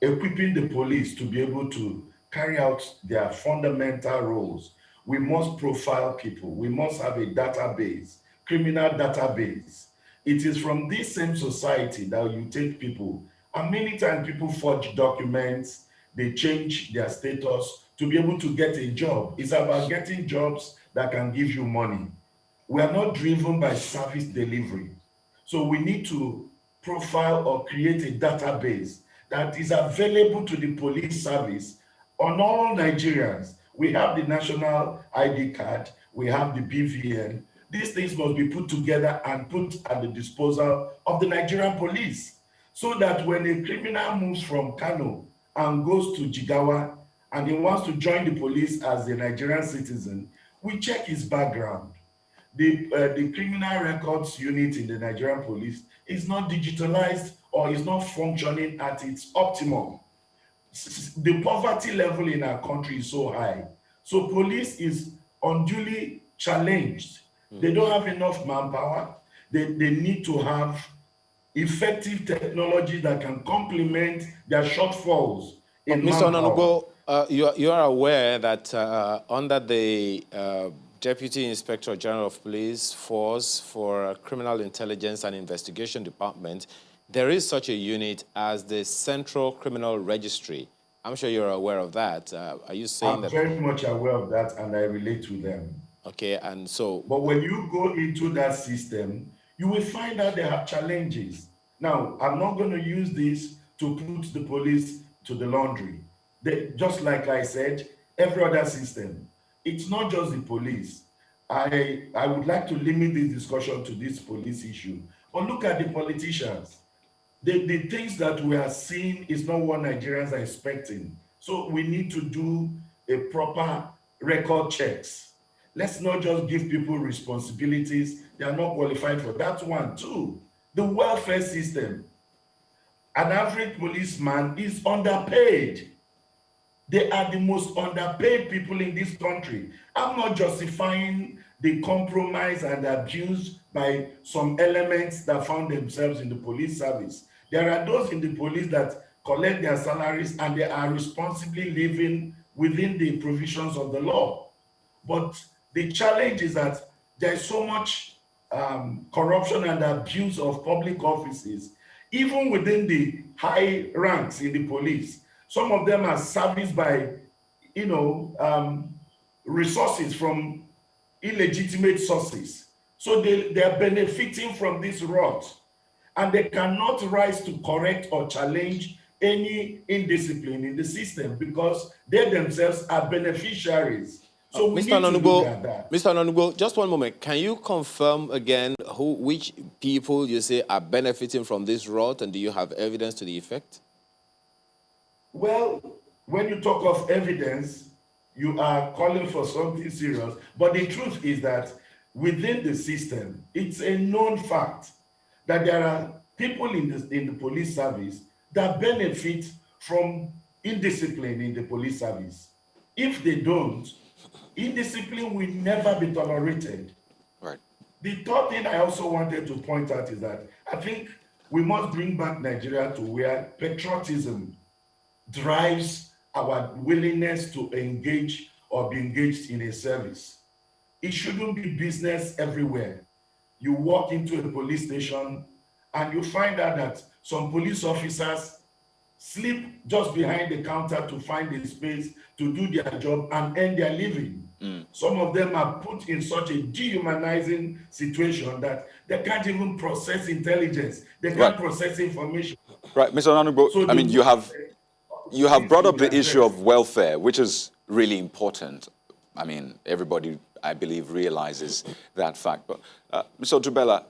[SPEAKER 7] equipping the police to be able to carry out their fundamental roles. We must profile people. We must have a database, criminal database. It is from this same society that you take people, and many times people forge documents, they change their status to be able to get a job. It's about getting jobs that can give you money. We are not driven by service delivery. So we need to profile or create a database that is available to the police service on all Nigerians. We have the national ID card, we have the BVN. These things must be put together and put at the disposal of the Nigerian police, so that when a criminal moves from Kano and goes to Jigawa and he wants to join the police as a Nigerian citizen, we check his background. The criminal records unit in the Nigerian police is not digitalized or is not functioning at its optimum. The poverty level in our country is so high. So police is unduly challenged. They don't have enough manpower. They need to have effective technology that can complement their shortfalls in
[SPEAKER 1] Mr.
[SPEAKER 7] manpower.
[SPEAKER 1] Ononugbo, you are aware that under the Deputy Inspector General of Police Force for Criminal Intelligence and Investigation Department, there is such a unit as the Central Criminal Registry. I'm sure you're aware of that. Are you saying that?
[SPEAKER 7] I'm very much aware of that, and I relate to them.
[SPEAKER 1] Okay, and so...
[SPEAKER 7] But when you go into that system, you will find out there are challenges. Now, I'm not going to use this to put the police to the laundry. Just like I said, every other system. It's not just the police. I would like to limit this discussion to this police issue. But look at the politicians. The things that we are seeing is not what Nigerians are expecting. So we need to do a proper record checks. Let's not just give people responsibilities they are not qualified for. That's one. Two, the welfare system. An average policeman is underpaid. They are the most underpaid people in this country. I'm not justifying the compromise and abuse by some elements that found themselves in the police service. There are those in the police that collect their salaries and they are responsibly living within the provisions of the law. But the challenge is that there is so much corruption and abuse of public offices, even within the high ranks in the police. Some of them are serviced by, resources from illegitimate sources. So they are benefiting from this rot, and they cannot rise to correct or challenge any indiscipline in the system because they themselves are beneficiaries. So we
[SPEAKER 1] Mr.
[SPEAKER 7] need to look at that.
[SPEAKER 1] Mr. Ononugbo, just one moment. Can you confirm again which people you say are benefiting from this rot, and do you have evidence to the effect?
[SPEAKER 7] Well, when you talk of evidence, you are calling for something serious. But the truth is that within the system, it's a known fact that there are people in the police service that benefit from indiscipline in the police service. If they don't, indiscipline will never be tolerated.
[SPEAKER 2] Right.
[SPEAKER 7] The third thing I also wanted to point out is that I think we must bring back Nigeria to where patriotism drives our willingness to engage or be engaged in a service. It shouldn't be business everywhere. You walk into a police station and you find out that some police officers sleep just behind the counter to find a space to do their job and earn their living. Some of them are put in such a dehumanizing situation that they can't even process intelligence. They can't process information.
[SPEAKER 2] Right, Mr. Onanubo,
[SPEAKER 7] So
[SPEAKER 2] I mean, you have brought up the issue of
[SPEAKER 7] addressed.
[SPEAKER 2] welfare, which is really important. I mean, everybody, I believe, realizes that fact. But Mr. Odubela,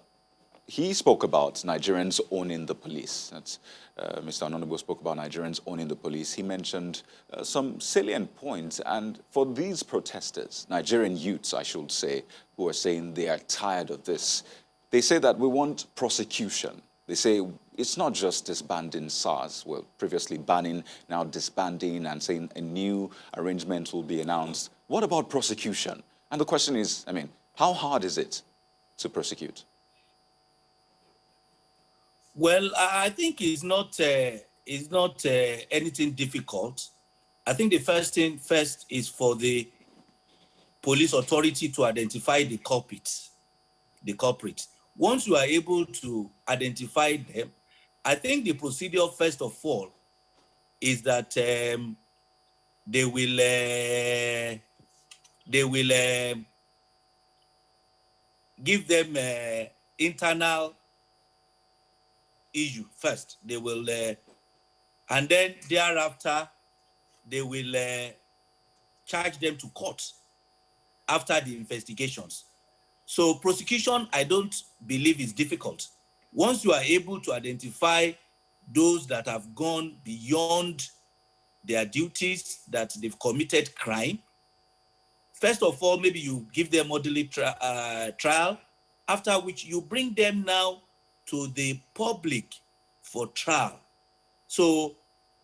[SPEAKER 2] he spoke about Nigerians owning the police. That's, Mr. Onanubo spoke about Nigerians owning the police. He mentioned some salient points. And for these protesters, Nigerian youths, I should say, who are saying they are tired of this, they say that we want prosecution. They say it's not just disbanding SARS, well, previously banning, now disbanding and saying a new arrangement will be announced. What about prosecution? And the question is, I mean, how hard is it to prosecute?
[SPEAKER 8] Well, I think it's not anything difficult. I think the first thing is for the police authority to identify the culprits. Once you are able to identify them, I think the procedure, first of all, is that they will give them internal issue first. They will, and then thereafter, they will charge them to court after the investigations. So prosecution, I don't believe is difficult. Once you are able to identify those that have gone beyond their duties, that they've committed crime, first of all, maybe you give them orderly trial, after which you bring them now to the public for trial. So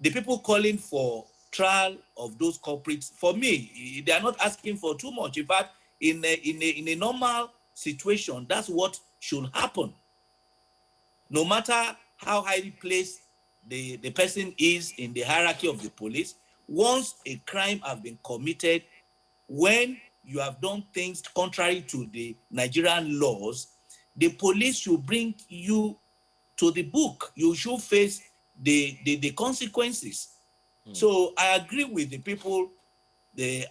[SPEAKER 8] the people calling for trial of those culprits, for me, they are not asking for too much. In fact, in a normal situation, that's what should happen. No matter how highly placed the person is in the hierarchy of the police, once a crime has been committed, when you have done things contrary to the Nigerian laws, the police should bring you to the book. You should face the consequences. So I agree with the people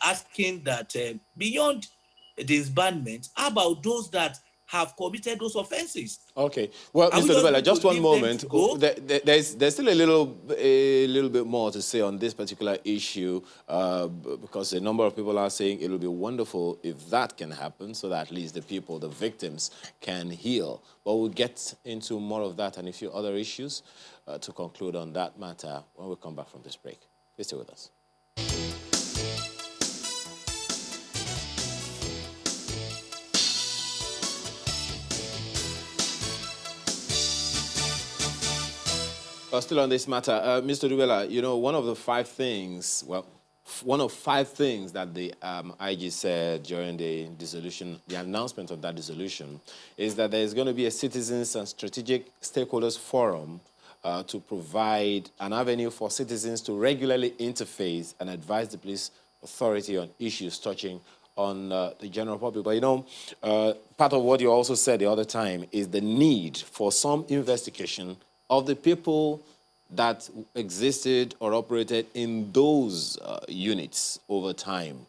[SPEAKER 8] asking that beyond disbandment, how about those that have committed those offenses?
[SPEAKER 1] Okay. Well, Mr. Dubela, just one moment. There's still a little bit more to say on this particular issue because a number of people are saying it will be wonderful if that can happen so that at least the people, the victims, can heal. But we'll get into more of that and a few other issues to conclude on that matter when we come back from this break. Please stay with us. Still on this matter, Mr. Dubela, you know, one of 5 things that the IG said during the dissolution, the announcement of that dissolution, is that there is going to be a citizens and strategic stakeholders forum to provide an avenue for citizens to regularly interface and advise the police authority on issues touching on the general public. But, you know, part of what you also said the other time is the need for some investigation of the people that existed or operated in those units over time.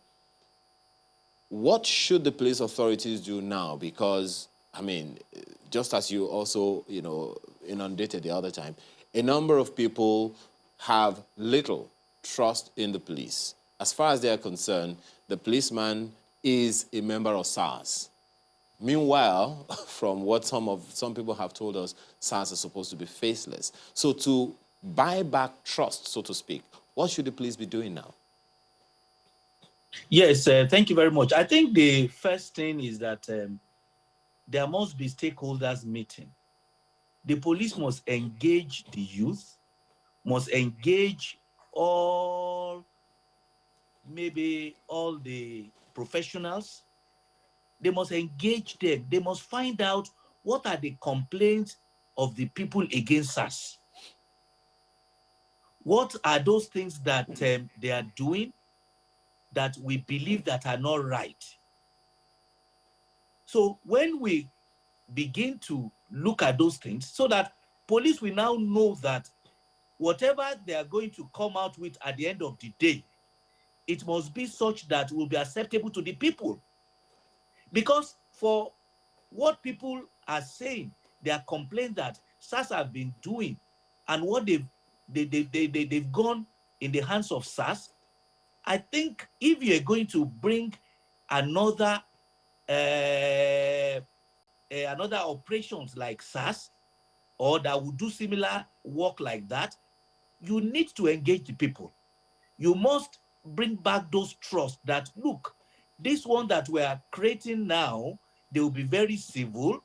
[SPEAKER 1] What should the police authorities do now? Because, I mean, just as you also, you know, inundated the other time, a number of people have little trust in the police. As far as they are concerned, the policeman is a member of SARS. Meanwhile, from what some people have told us, SARS is supposed to be faceless. So to buy back trust, so to speak, what should the police be doing now?
[SPEAKER 8] Yes, thank you very much. I think the first thing is that there must be stakeholders meeting. The police must engage the youth, must engage maybe all the professionals. They must engage them. They must find out what are the complaints of the people against us. What are those things that they are doing that we believe that are not right? So when we begin to look at those things, so that police will now know that whatever they are going to come out with at the end of the day, it must be such that will be acceptable to the people. Because for what people are saying, their complaint that SARS have been doing, and what they've gone in the hands of SARS, I think if you're going to bring another operations like SARS, or that will do similar work like that, you need to engage the people. You must bring back those trusts that, look, this one that we are creating now, they will be very civil.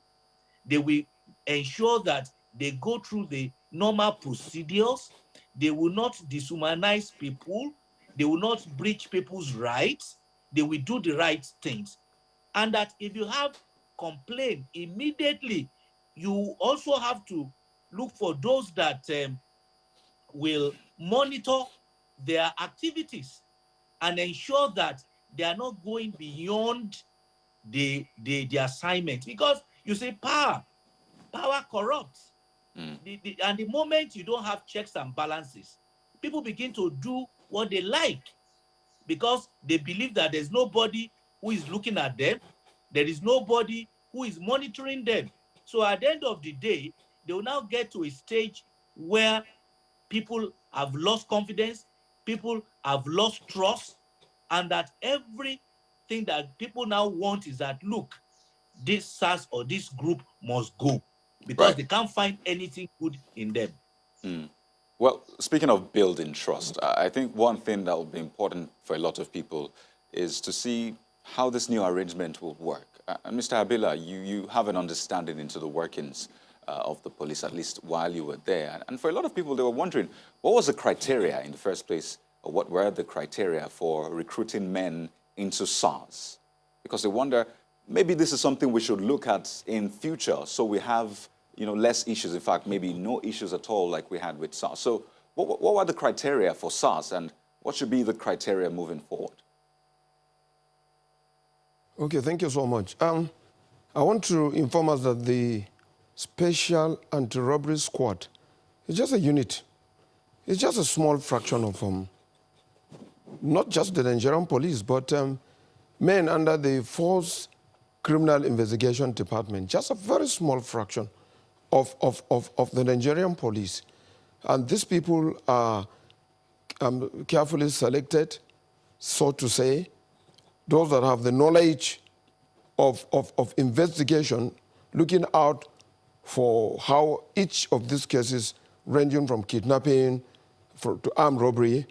[SPEAKER 8] They will ensure that they go through the normal procedures. They will not dehumanize people. They will not breach people's rights. They will do the right things. And that if you have complaint immediately, you also have to look for those that will monitor their activities and ensure that they are not going beyond the assignment. Because you say power corrupts. And the moment you don't have checks and balances, people begin to do what they like because they believe that there's nobody who is looking at them. There is nobody who is monitoring them. So at the end of the day, they will now get to a stage where people have lost confidence, people have lost trust, and that everything that people now want is that, look, this SARS or this group must go because they can't find anything good in them.
[SPEAKER 2] Well, speaking of building trust, I think one thing that will be important for a lot of people is to see how this new arrangement will work. And Mr. Kabila, you have an understanding into the workings of the police, at least while you were there. And for a lot of people, they were wondering, what was the criteria in the first place, or what were the criteria for recruiting men into SARS? Because they wonder, maybe this is something we should look at in future so we have less issues, in fact, maybe no issues at all like we had with SARS. So what were the criteria for SARS and what should be the criteria moving forward?
[SPEAKER 6] Okay, thank you so much. I want to inform us that the Special Anti-Robbery Squad is just a unit. It's just a small fraction of not just the Nigerian police, but men under the Force Criminal Investigation Department, just a very small fraction of the Nigerian police. And these people are carefully selected, so to say, those that have the knowledge of investigation, looking out for how each of these cases, ranging from kidnapping to armed robbery,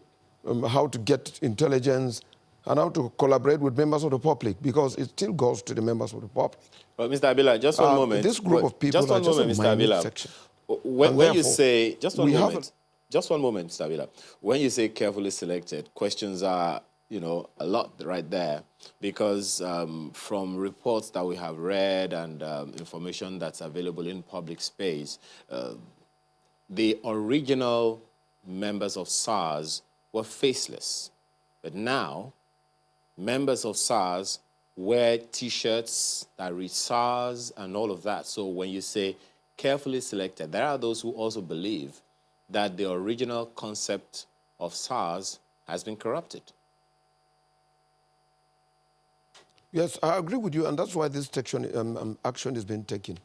[SPEAKER 6] how to get intelligence, and how to collaborate with members of the public, because it still goes to the members of the public.
[SPEAKER 1] But Mr. Kabila, just one moment.
[SPEAKER 6] This group of people
[SPEAKER 1] just one
[SPEAKER 6] are just
[SPEAKER 1] moment,
[SPEAKER 6] a
[SPEAKER 1] Mr.
[SPEAKER 6] minute
[SPEAKER 1] Kabila.
[SPEAKER 6] section.
[SPEAKER 1] When you say, just one moment, Mr. Kabila. When you say carefully selected, questions are, a lot right there, because from reports that we have read and information that's available in public space, the original members of SARS were faceless. But now, members of SARS wear T-shirts that read SARS and all of that. So when you say carefully selected, there are those who also believe that the original concept of SARS has been corrupted.
[SPEAKER 6] Yes, I agree with you, and that's why this action is being taken.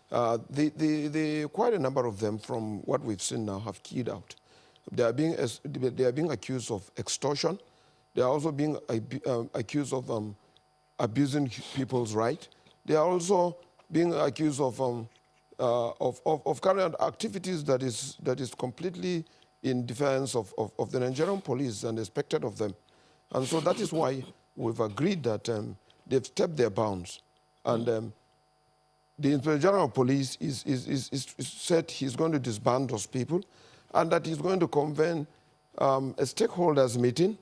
[SPEAKER 6] Quite a number of them, from what we've seen now, have keyed out. They are being accused of extortion. They are also being accused of abusing people's rights. They are also being accused of carrying out activities that is completely in defense of the Nigerian police and expected of them. And so that is why we've agreed that they've stepped their bounds. And the Inspector General of Police is said he's going to disband those people. and that he's going to convene a stakeholders meeting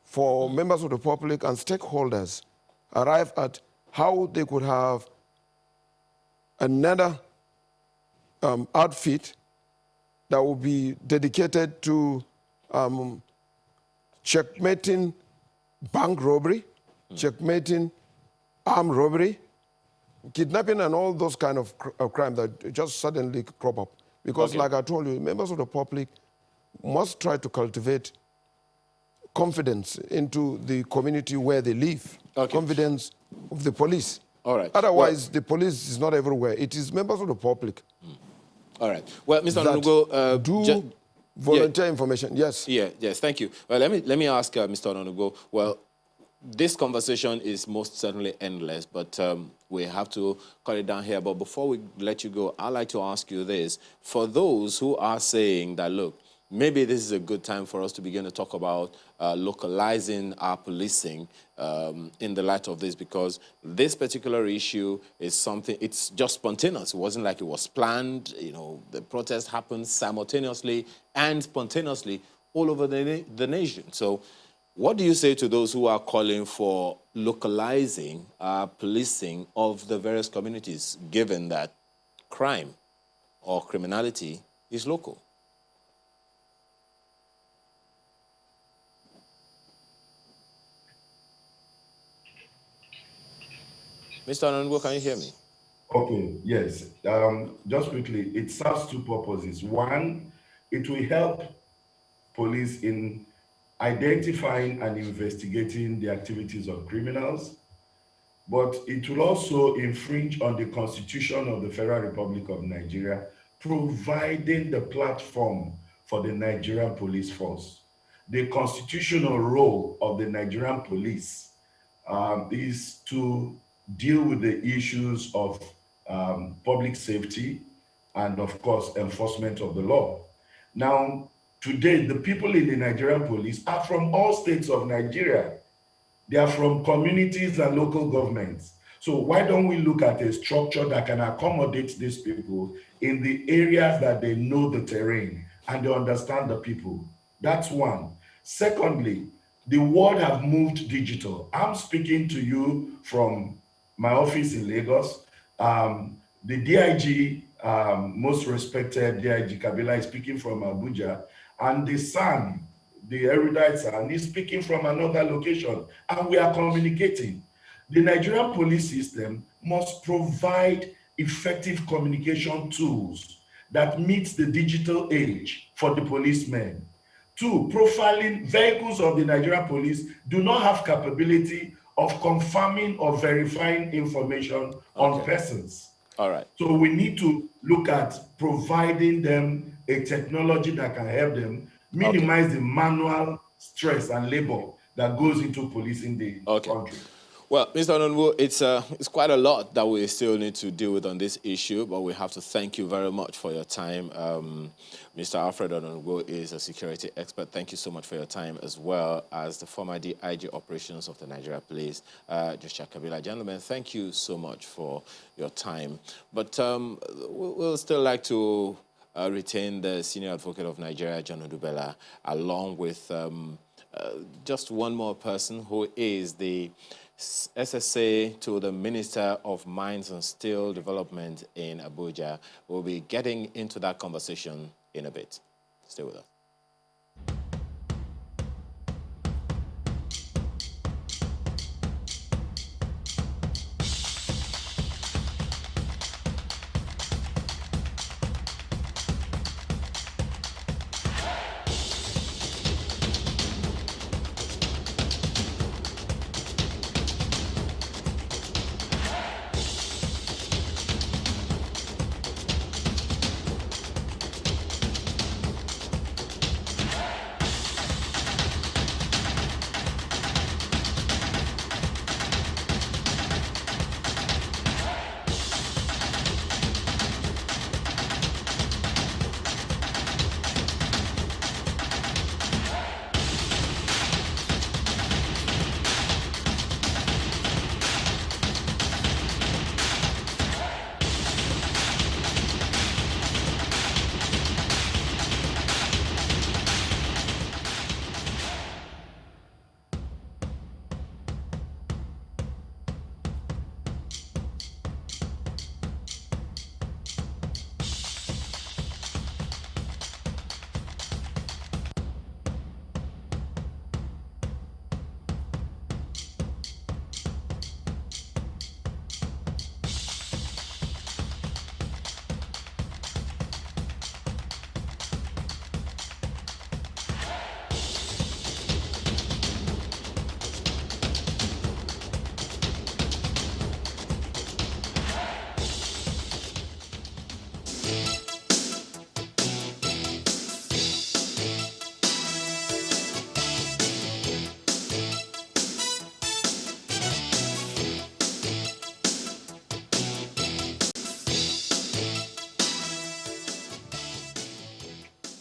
[SPEAKER 6] for members of the public and stakeholders arrive at how they could have another outfit that will be dedicated to checkmating bank robbery, checkmating armed robbery, kidnapping, and all those kind of crime that just suddenly crop up. Because like I told you, members of the public must try to cultivate confidence into the community where they live, confidence of the police.
[SPEAKER 1] All right.
[SPEAKER 6] Otherwise, the police is not everywhere. It is members of the public.
[SPEAKER 1] All right. Well, Mr.
[SPEAKER 6] That
[SPEAKER 1] Onugo,
[SPEAKER 6] do volunteer information. Yes.
[SPEAKER 1] Yeah. Yes. Thank you. Well, let me ask Mr. Onugo. Well, this conversation is most certainly endless, but we have to cut it down here. But before we let you go, I'd like to ask you this: for those who are saying that, look, maybe this is a good time for us to begin to talk about localizing our policing in the light of this, because this particular issue is something, it's just spontaneous. It wasn't like it was planned. You know, the protest happened simultaneously and spontaneously all over the nation. So what do you say to those who are calling for localizing policing of the various communities, given that crime or criminality is local? Mr. Anango, can you hear me?
[SPEAKER 7] Okay, yes. Just quickly, it serves two purposes. One, it will help police in identifying and investigating the activities of criminals, but it will also infringe on the Constitution of the Federal Republic of Nigeria, providing the platform for the Nigerian police force. The constitutional role of the Nigerian police is to deal with the issues of public safety and, of course, enforcement of the law. Now, today, the people in the Nigerian police are from all states of Nigeria. They are from communities and local governments. So why don't we look at a structure that can accommodate these people in the areas that they know the terrain and they understand the people? That's one. Secondly, the world have moved digital. I'm speaking to you from my office in Lagos. The DIG, most respected DIG Kabila, is speaking from Abuja, and the son, the erudite son, is speaking from another location, and we are communicating. The Nigerian police system must provide effective communication tools that meet the digital age for the policemen. Two, profiling vehicles of the Nigerian police do not have capability of confirming or verifying information on persons.
[SPEAKER 1] All right.
[SPEAKER 7] So we need to look at providing them a technology that can help them minimize the manual stress and labor that goes into policing the country.
[SPEAKER 1] Well, Mr. Ononwo, it's quite a lot that we still need to deal with on this issue, but we have to thank you very much for your time. Mr. Alfred Ononwo is a security expert. Thank you so much for your time, as well as the former DIG operations of the Nigeria Police, Joshua Kabila. Gentlemen, thank you so much for your time. But we'll still like to retain the senior advocate of Nigeria, John Odubela, along with just one more person who is the SSA to the Minister of Mines and Steel Development in Abuja. We'll be getting into that conversation in a bit. Stay with us.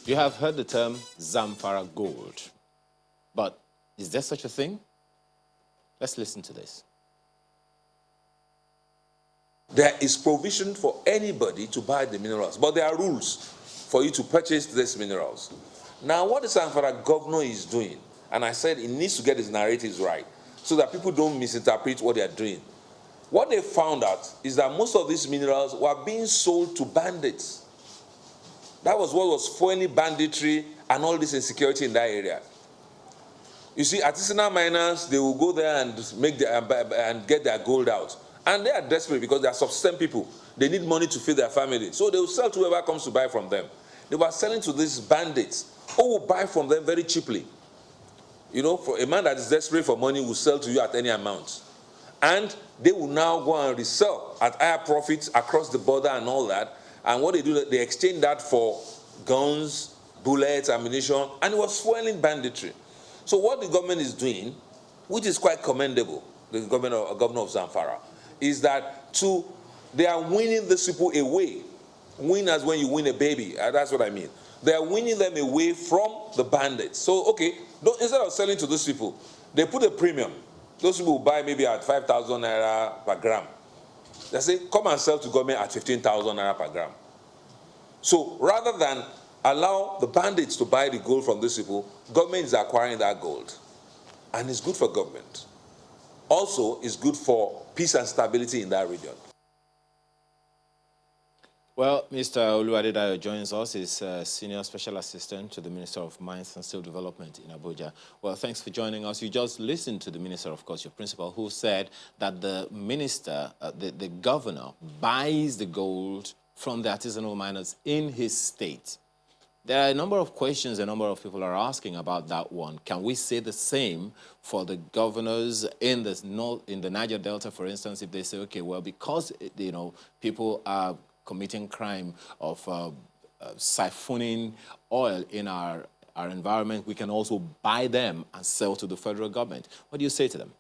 [SPEAKER 1] You have heard the term Zamfara gold, but is there such a thing? Let's listen to this.
[SPEAKER 9] There is provision for anybody to buy the minerals, but there are rules for you to purchase these minerals. Now, what the Zamfara governor is doing, and I said he needs to get his narratives right so that people don't misinterpret what they are doing. What they found out is that most of these minerals were being sold to bandits. That was what was fueling banditry and all this insecurity in that area. You see, artisanal miners, they will go there and make and get their gold out. And they are desperate because they are subsistent people. They need money to feed their family. So they will sell to whoever comes to buy from them. They were selling to these bandits who will buy from them very cheaply. You know, for a man that is desperate for money will sell to you at any amount. And they will now go and resell at higher profits across the border and all that. And what they do, they exchange that for guns, bullets, ammunition, and it was fueling banditry. So what the government is doing, which is quite commendable, the governor of Zamfara, is that they are winning these people away. Win as when you win a baby. That's what I mean. They are winning them away from the bandits. So, okay, instead of selling to those people, they put a premium. Those people will buy maybe at 5,000 naira per gram. They say, come and sell to government at 15,000 naira per gram. So rather than allow the bandits to buy the gold from these people, government is acquiring that gold. And it's good for government. Also, it's good for peace and stability in that region.
[SPEAKER 1] Well, Mr. Oluwadedayo joins us. He's Senior Special Assistant to the Minister of Mines and Steel Development in Abuja. Well, thanks for joining us. You just listened to the Minister, of course, your principal, who said that the minister, the governor, buys the gold from the artisanal miners in his state. There are a number of questions a number of people are asking about that one. Can we say the same for the governors in the Niger Delta, for instance, if they say, okay, well, because, you know, people are committing crime of siphoning oil in our environment, we can also buy them and sell to the federal government. What do you say to them?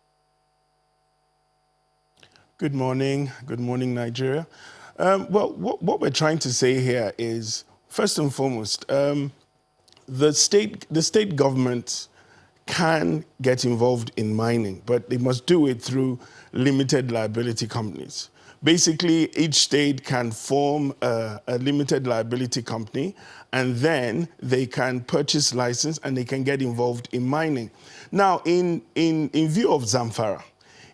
[SPEAKER 10] Good morning, Nigeria. Well, what we're trying to say here is, first and foremost, the state government can get involved in mining, but they must do it through limited liability companies. Basically, each state can form a limited liability company, and then they can purchase license and they can get involved in mining. Now, in view of Zamfara,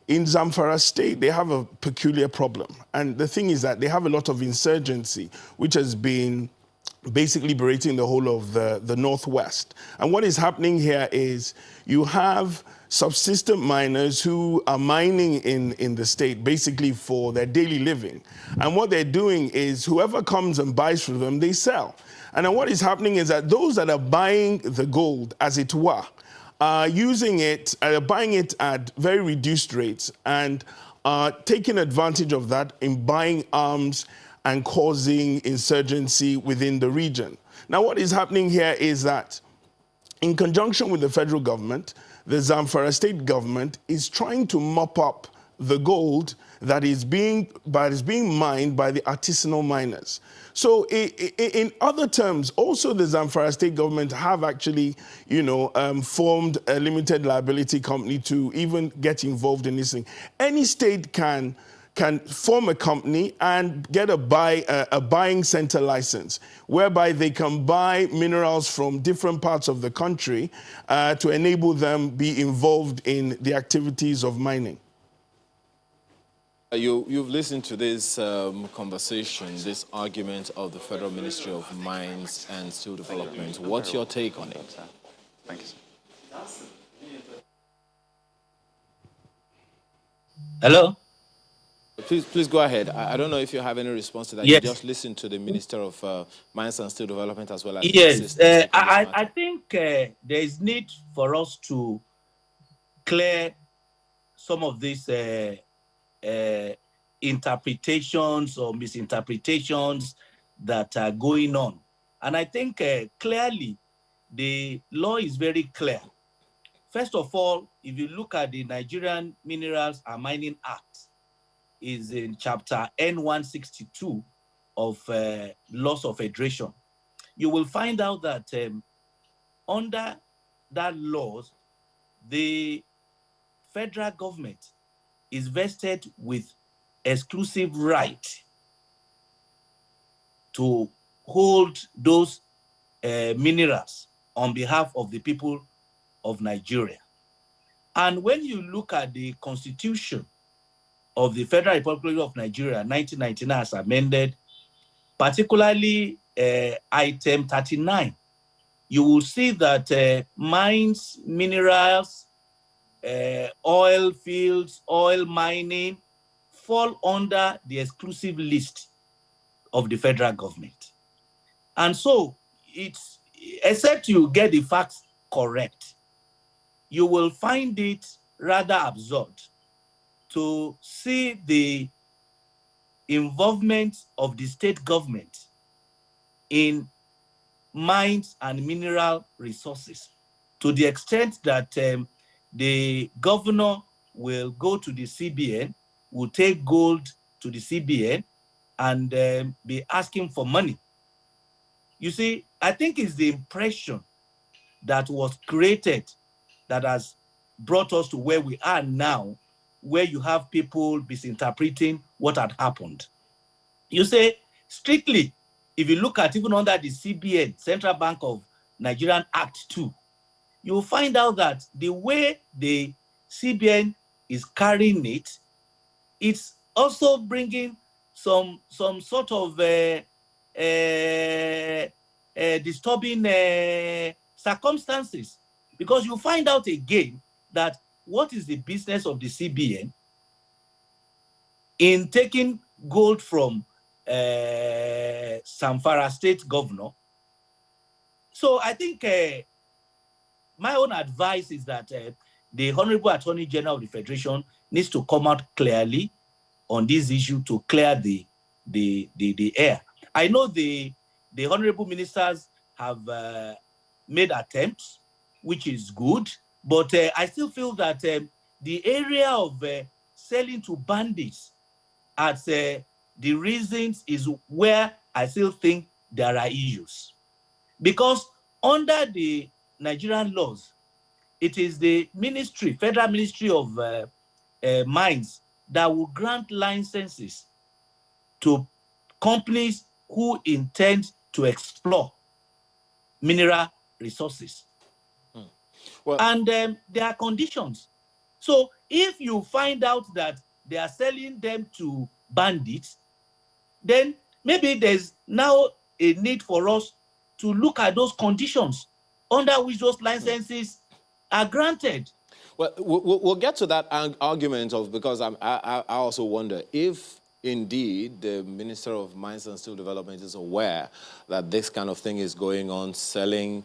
[SPEAKER 10] in Zamfara state, they have a peculiar problem. And the thing is that they have a lot of insurgency, which has been basically berating the whole of the Northwest. And what is happening here is you have subsistent miners who are mining in the state basically for their daily living. And what they're doing is whoever comes and buys from them, they sell. And then what is happening is that those that are buying the gold, as it were, are using it, buying it at very reduced rates and taking advantage of that in buying arms and causing insurgency within the region. Now, what is happening here is that in conjunction with the federal government, the Zamfara state government is trying to mop up the gold that is being mined by the artisanal miners. So in other terms, also the Zamfara state government have actually, formed a limited liability company to even get involved in this thing. Any state can form a company and get a buying center license, whereby they can buy minerals from different parts of the country to enable them be involved in the activities of mining.
[SPEAKER 1] You've listened to this conversation, this argument of the Federal Ministry of Mines and Steel Development. What's your take on it?
[SPEAKER 2] Thank you, sir.
[SPEAKER 8] Hello?
[SPEAKER 1] Please go ahead. I don't know if you have any response to that.
[SPEAKER 8] Yes.
[SPEAKER 1] You just listened to the Minister of Mines and Steel Development as well as
[SPEAKER 8] yes. I think there is need for us to clear some of these interpretations or misinterpretations that are going on. And I think clearly the law is very clear. First of all, if you look at the Nigerian Minerals and Mining Act, is in chapter N162 of Laws of Federation. you will find out that under that laws, the federal government is vested with exclusive right to hold those minerals on behalf of the people of Nigeria. And when you look at the Constitution of the Federal Republic of Nigeria, 1999, as amended, particularly item 39, you will see that mines, minerals, oil fields, oil mining fall under the exclusive list of the federal government. And so it's, except you get the facts correct, you will find it rather absurd to see the involvement of the state government in mines and mineral resources to the extent that the governor will go to the CBN, will take gold to the CBN and be asking for money. You see, I think it's the impression that was created that has brought us to where we are now, where you have people misinterpreting what had happened. You say, strictly, if you look at even under the CBN, Central Bank of Nigerian Act 2, you will find out that the way the CBN is carrying it, it's also bringing some sort of disturbing circumstances, because you find out again that what is the business of the CBN in taking gold from Zamfara State Governor. So I think my own advice is that the Honorable Attorney General of the Federation needs to come out clearly on this issue to clear the air. I know the Honorable Ministers have made attempts, which is good, but I still feel that the area of selling to bandits at the reasons is where I still think there are issues. Because under the Nigerian laws, it is the ministry, Federal Ministry of Mines, that will grant licenses to companies who intend to explore mineral resources. Well, and there are conditions. So if you find out that they are selling them to bandits, then maybe there's now a need for us to look at those conditions under which those licenses are granted.
[SPEAKER 1] Well, we'll get to that argument of, because I also wonder if indeed the Minister of Mines and Steel Development is aware that this kind of thing is going on, selling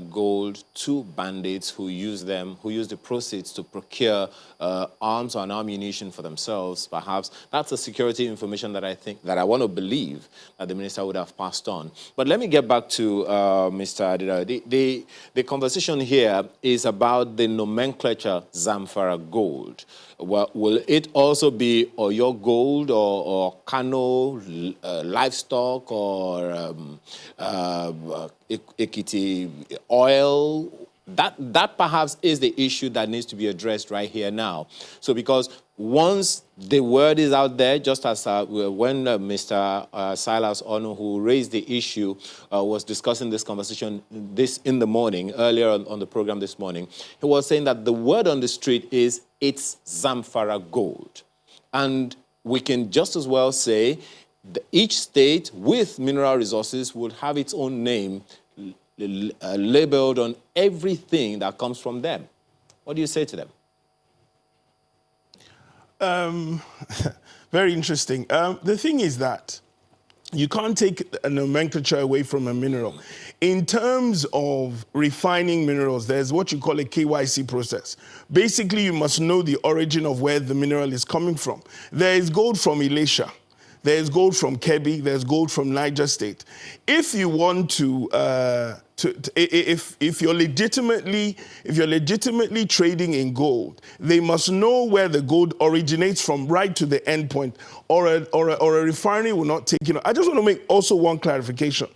[SPEAKER 1] gold to bandits who use the proceeds to procure arms and ammunition for themselves. Perhaps that's a security information that I want to believe that the minister would have passed on. But let me get back to Mr. Adira. The conversation here is about the nomenclature Zamfara gold. Well, will it also be Oyo gold or Kano livestock or Ekiti oil? That perhaps is the issue that needs to be addressed right here now. So because once the word is out there, just as when Mr. Silas Onu, who raised the issue, was discussing this conversation in the morning, earlier on the program this morning, he was saying that the word on the street is it's Zamfara gold. And we can just as well say that each state with mineral resources would have its own name labeled on everything that comes from them. What do you say to them?
[SPEAKER 10] Very interesting. The thing is that you can't take a nomenclature away from a mineral. In terms of refining minerals, there's what you call a KYC process. Basically, you must know the origin of where the mineral is coming from. There is gold from Elisha. There's gold from Kebbi. There's gold from Niger State. If you want to if you're legitimately trading in gold, they must know where the gold originates from, right to the end point, or a refinery will not take it. I just want to make also one clarification.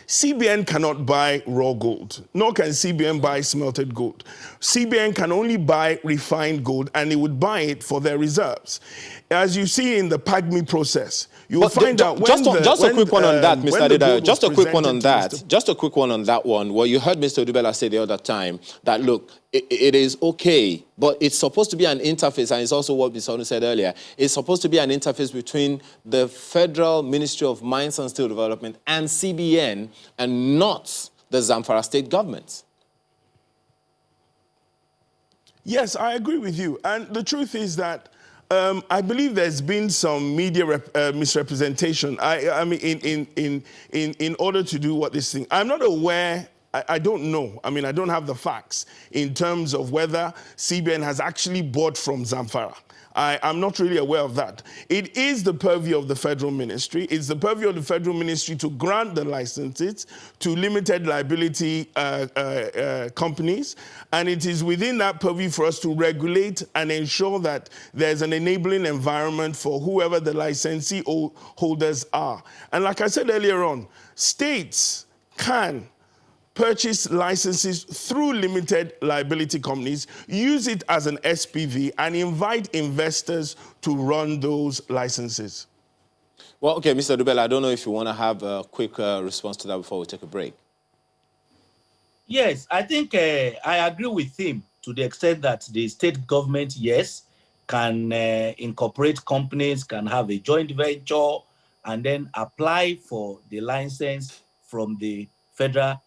[SPEAKER 10] CBN cannot buy raw gold, nor can CBN buy smelted gold. CBN can only buy refined gold, and it would buy it for their reserves. As you see in the PAGMI process, you will find out when
[SPEAKER 1] just a quick one on that, Mr. Adedayo. Just a quick one on that.
[SPEAKER 10] Mr.
[SPEAKER 1] Just a quick one on that one. Well, you heard Mr. Odubela say the other time that, look, it is okay, but it's supposed to be an interface, and it's also what Mr. Onu said earlier. It's supposed to be an interface between the Federal Ministry of Mines and Steel Development and CBN, and not the Zamfara state government.
[SPEAKER 10] Yes, I agree with you. And the truth is that I believe there's been some media misrepresentation. I mean, in order to do what this thing, I'm not aware. I don't know. I mean, I don't have the facts in terms of whether CBN has actually bought from Zamfara. I'm not really aware of that. It is the purview of the federal ministry. It's the purview of the federal ministry to grant the licenses to limited liability companies. And it is within that purview for us to regulate and ensure that there's an enabling environment for whoever the licensee holders are. And like I said earlier on, states can purchase licenses through limited liability companies, use it as an SPV, and invite investors to run those licenses.
[SPEAKER 1] Well, okay, Mr. Odubela, I don't know if you want to have a quick response to that before we take a break.
[SPEAKER 8] Yes, I think I agree with him to the extent that the state government, yes, can incorporate companies, can have a joint venture, and then apply for the license from the Federal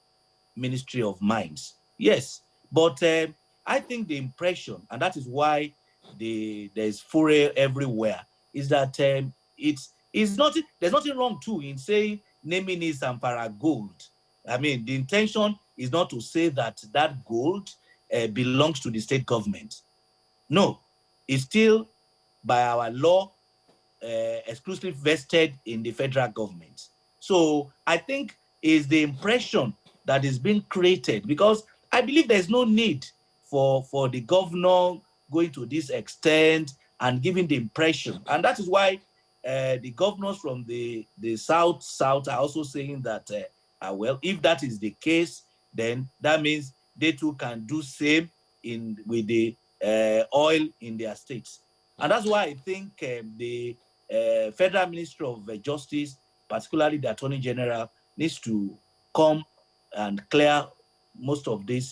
[SPEAKER 8] Ministry of Mines. Yes, but I think the impression, and that is why there's furor everywhere, is that there's nothing wrong too in saying naming it Zamfara gold. I mean, the intention is not to say that that gold belongs to the state government. No, it's still by our law exclusively vested in the federal government. So I think is the impression that is being created, because I believe there's no need for the governor going to this extent and giving the impression. And that is why the governors from the south are also saying that, well, if that is the case, then that means they too can do same with the oil in their states. And that's why I think the Federal Ministry of Justice, particularly the Attorney General, needs to come and clear most of this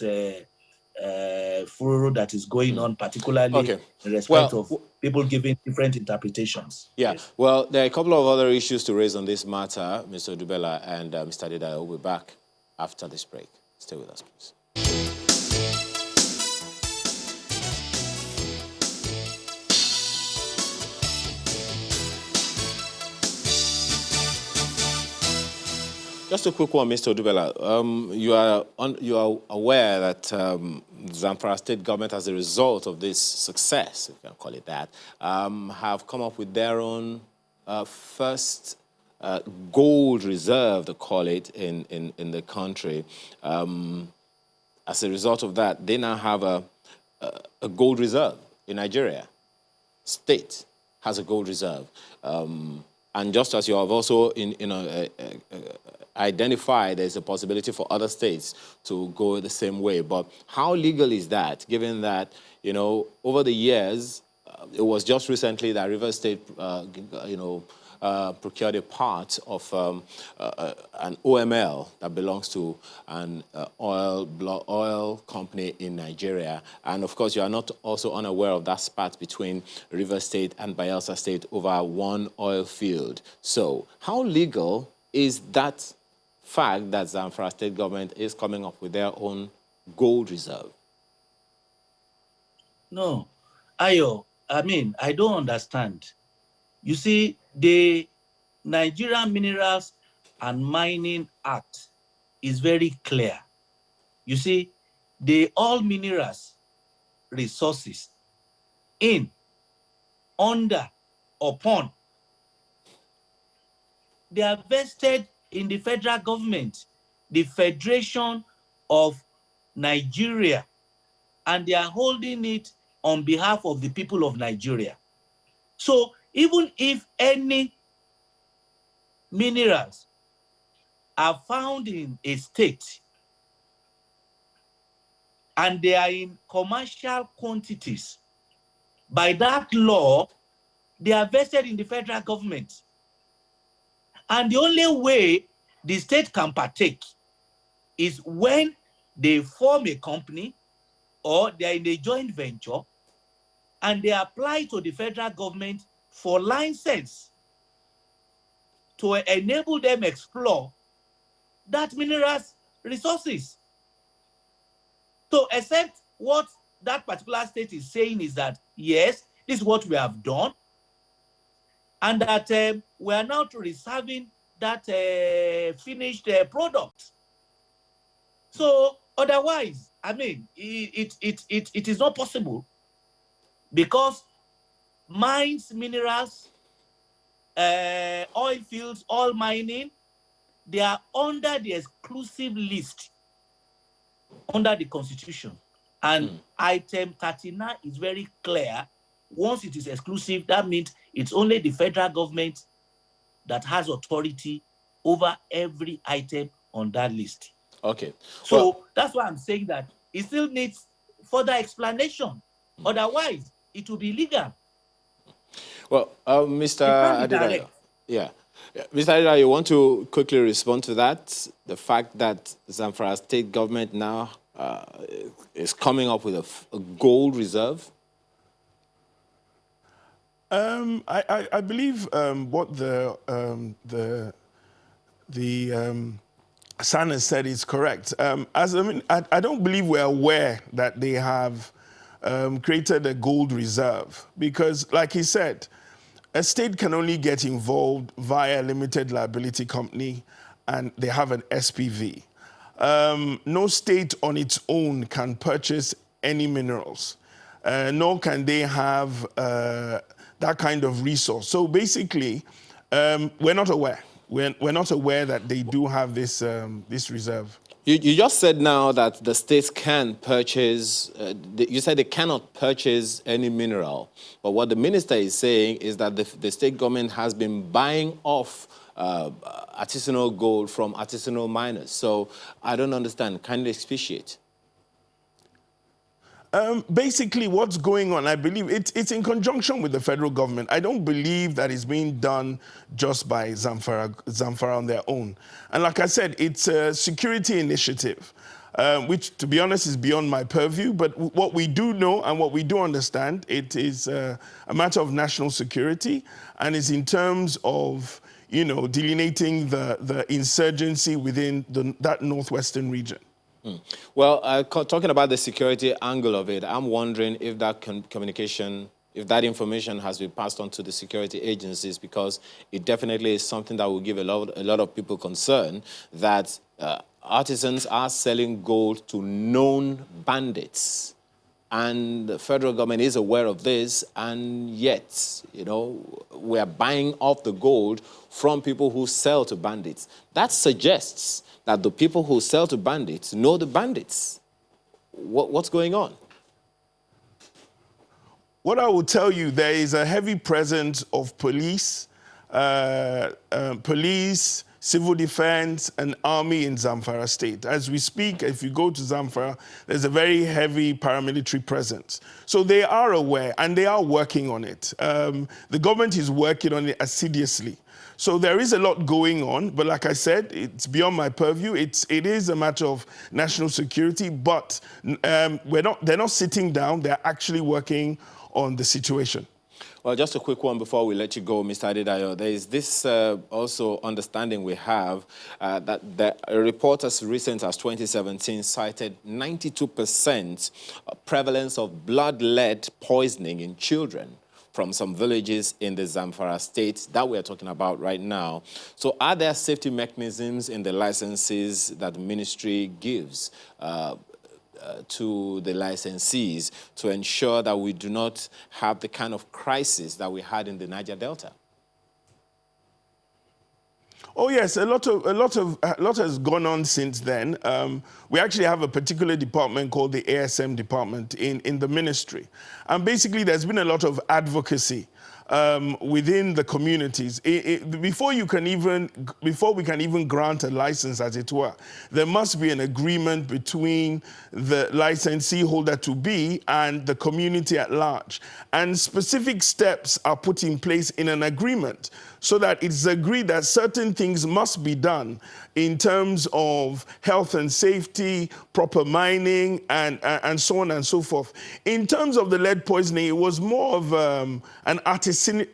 [SPEAKER 8] furor that is going on, particularly in respect of people giving different interpretations.
[SPEAKER 1] Yeah,
[SPEAKER 8] yes.
[SPEAKER 1] Well, there are a couple of other issues to raise on this matter, Mr. Odubela and Mr. Adedayo. We'll be back after this break. Stay with us, please. Just a quick one, Mr. Odubela. You are aware that Zamfara state government, as a result of this success, if you can call it that, have come up with their own first gold reserve, to call it, in the country. As a result of that, they now have a gold reserve in Nigeria. State has a gold reserve. And just as you have also identified, there's a possibility for other states to go the same way. But how legal is that, given that, over the years, it was just recently that Rivers State, procured a part of an OML that belongs to an oil company in Nigeria. And of course, you are not also unaware of that spat between Rivers State and Bayelsa State over one oil field. So how legal is that fact that Zamfara state government is coming up with their own gold reserve?
[SPEAKER 8] No, Ayo, I don't understand. You see, the Nigerian Minerals and Mining Act is very clear. You see, the all minerals resources in, under, upon, they are vested in the federal government, the Federation of Nigeria, and they are holding it on behalf of the people of Nigeria. So even if any minerals are found in a state and they are in commercial quantities, by that law, they are vested in the federal government. And the only way the state can partake is when they form a company or they are in a joint venture and they apply to the federal government for license to enable them explore that minerals resources. So except what that particular state is saying is that, yes, this is what we have done, and that we are now reserving that finished product. So otherwise, I mean, it is not possible, because mines, minerals, oil fields, oil mining, they are under the exclusive list under the Constitution. And item 39 is very clear. Once it is exclusive, that means it's only the federal government that has authority over every item on that list.
[SPEAKER 1] Okay.
[SPEAKER 8] So
[SPEAKER 1] well,
[SPEAKER 8] that's why I'm saying that it still needs further explanation. Otherwise, it will be illegal.
[SPEAKER 1] Well, Mr. Adedayo. Yeah. Mr. Adedayo, you want to quickly respond to that? The fact that Zamfara state government now is coming up with a gold reserve?
[SPEAKER 10] I believe what the San has said is correct. I don't believe we're aware that they have created a gold reserve, because, like he said, a state can only get involved via a limited liability company, and they have an SPV. No state on its own can purchase any minerals, nor can they have that kind of resource. So basically, we're not aware. We're not aware that they do have this reserve.
[SPEAKER 1] You just said now that the states can purchase, you said they cannot purchase any mineral. But what the minister is saying is that the state government has been buying off artisanal gold from artisanal miners. So I don't understand. Can you expatiate?
[SPEAKER 10] Basically, what's going on, I believe it's in conjunction with the federal government. I don't believe that it's being done just by Zamfara on their own. And like I said, it's a security initiative, which, to be honest, is beyond my purview. But what we do know and what we do understand, it is a matter of national security, and is in terms of, delineating the insurgency within that northwestern region.
[SPEAKER 1] Well, talking about the security angle of it, I'm wondering if that communication, if that information has been passed on to the security agencies, because it definitely is something that will give a lot of people concern that artisans are selling gold to known bandits. And the federal government is aware of this, and yet, we are buying off the gold from people who sell to bandits. That suggests that the people who sell to bandits know the bandits. What's going on?
[SPEAKER 10] What I will tell you, there is a heavy presence of police, civil defense, and army in Zamfara state. As we speak, if you go to Zamfara, there's a very heavy paramilitary presence. So they are aware, and they are working on it. The government is working on it assiduously. So there is a lot going on, but like I said, it's beyond my purview. It is a matter of national security, but they're not sitting down. They're actually working on the situation.
[SPEAKER 1] Well, just a quick one before we let you go, Mr. Adedayo. There is this also understanding we have that a report as recent as 2017 cited 92% prevalence of blood-lead poisoning in children from some villages in the Zamfara state that we are talking about right now. So are there safety mechanisms in the licenses that the ministry gives to the licensees to ensure that we do not have the kind of crisis that we had in the Niger Delta?
[SPEAKER 10] Oh yes, a lot has gone on since then. We actually have a particular department called the ASM department in the ministry, and basically there's been a lot of advocacy within the communities. Before we can even grant a license, as it were, there must be an agreement between the licensee holder to be and the community at large. And specific steps are put in place in an agreement so that it's agreed that certain things must be done in terms of health and safety, proper mining, and so on and so forth. In terms of the lead poisoning, it was more of an artisanal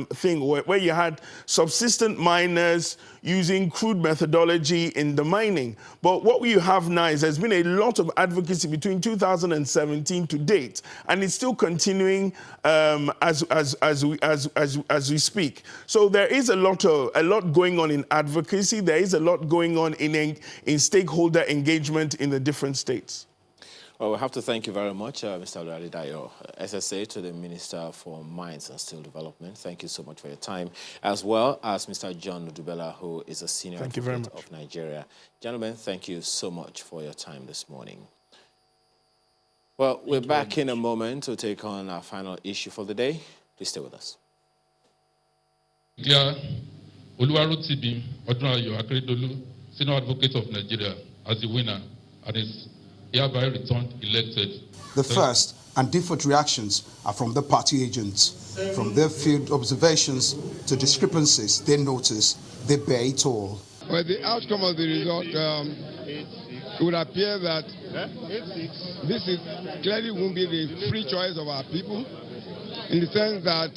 [SPEAKER 10] thing where you had subsistent miners using crude methodology in the mining. But what we have now is there's been a lot of advocacy between 2017 to date, and it's still continuing as we speak. So there is a lot going on in advocacy. There is a lot going on in stakeholder engagement in the different states.
[SPEAKER 1] Well, we have to thank you very much, Mr. Oladidayo, SSA, to the Minister for Mines and Steel Development. Thank you so much for your time, as well as Mr. John Udubela, who is a senior advocate of Nigeria. Gentlemen, thank you so much for your time this morning. Well, we're back in a moment to take on our final issue for the day. Please stay with us.
[SPEAKER 11] Yeah, Oluwarotimi Odunayo Akeredolu, senior advocate of Nigeria, as the winner, and is hereby returned elected.
[SPEAKER 12] The first and default reactions are from the party agents. From their field observations to discrepancies they notice, they bear it all.
[SPEAKER 13] Well, the outcome of the result, it would appear that this clearly won't be the free choice of our people, in the sense that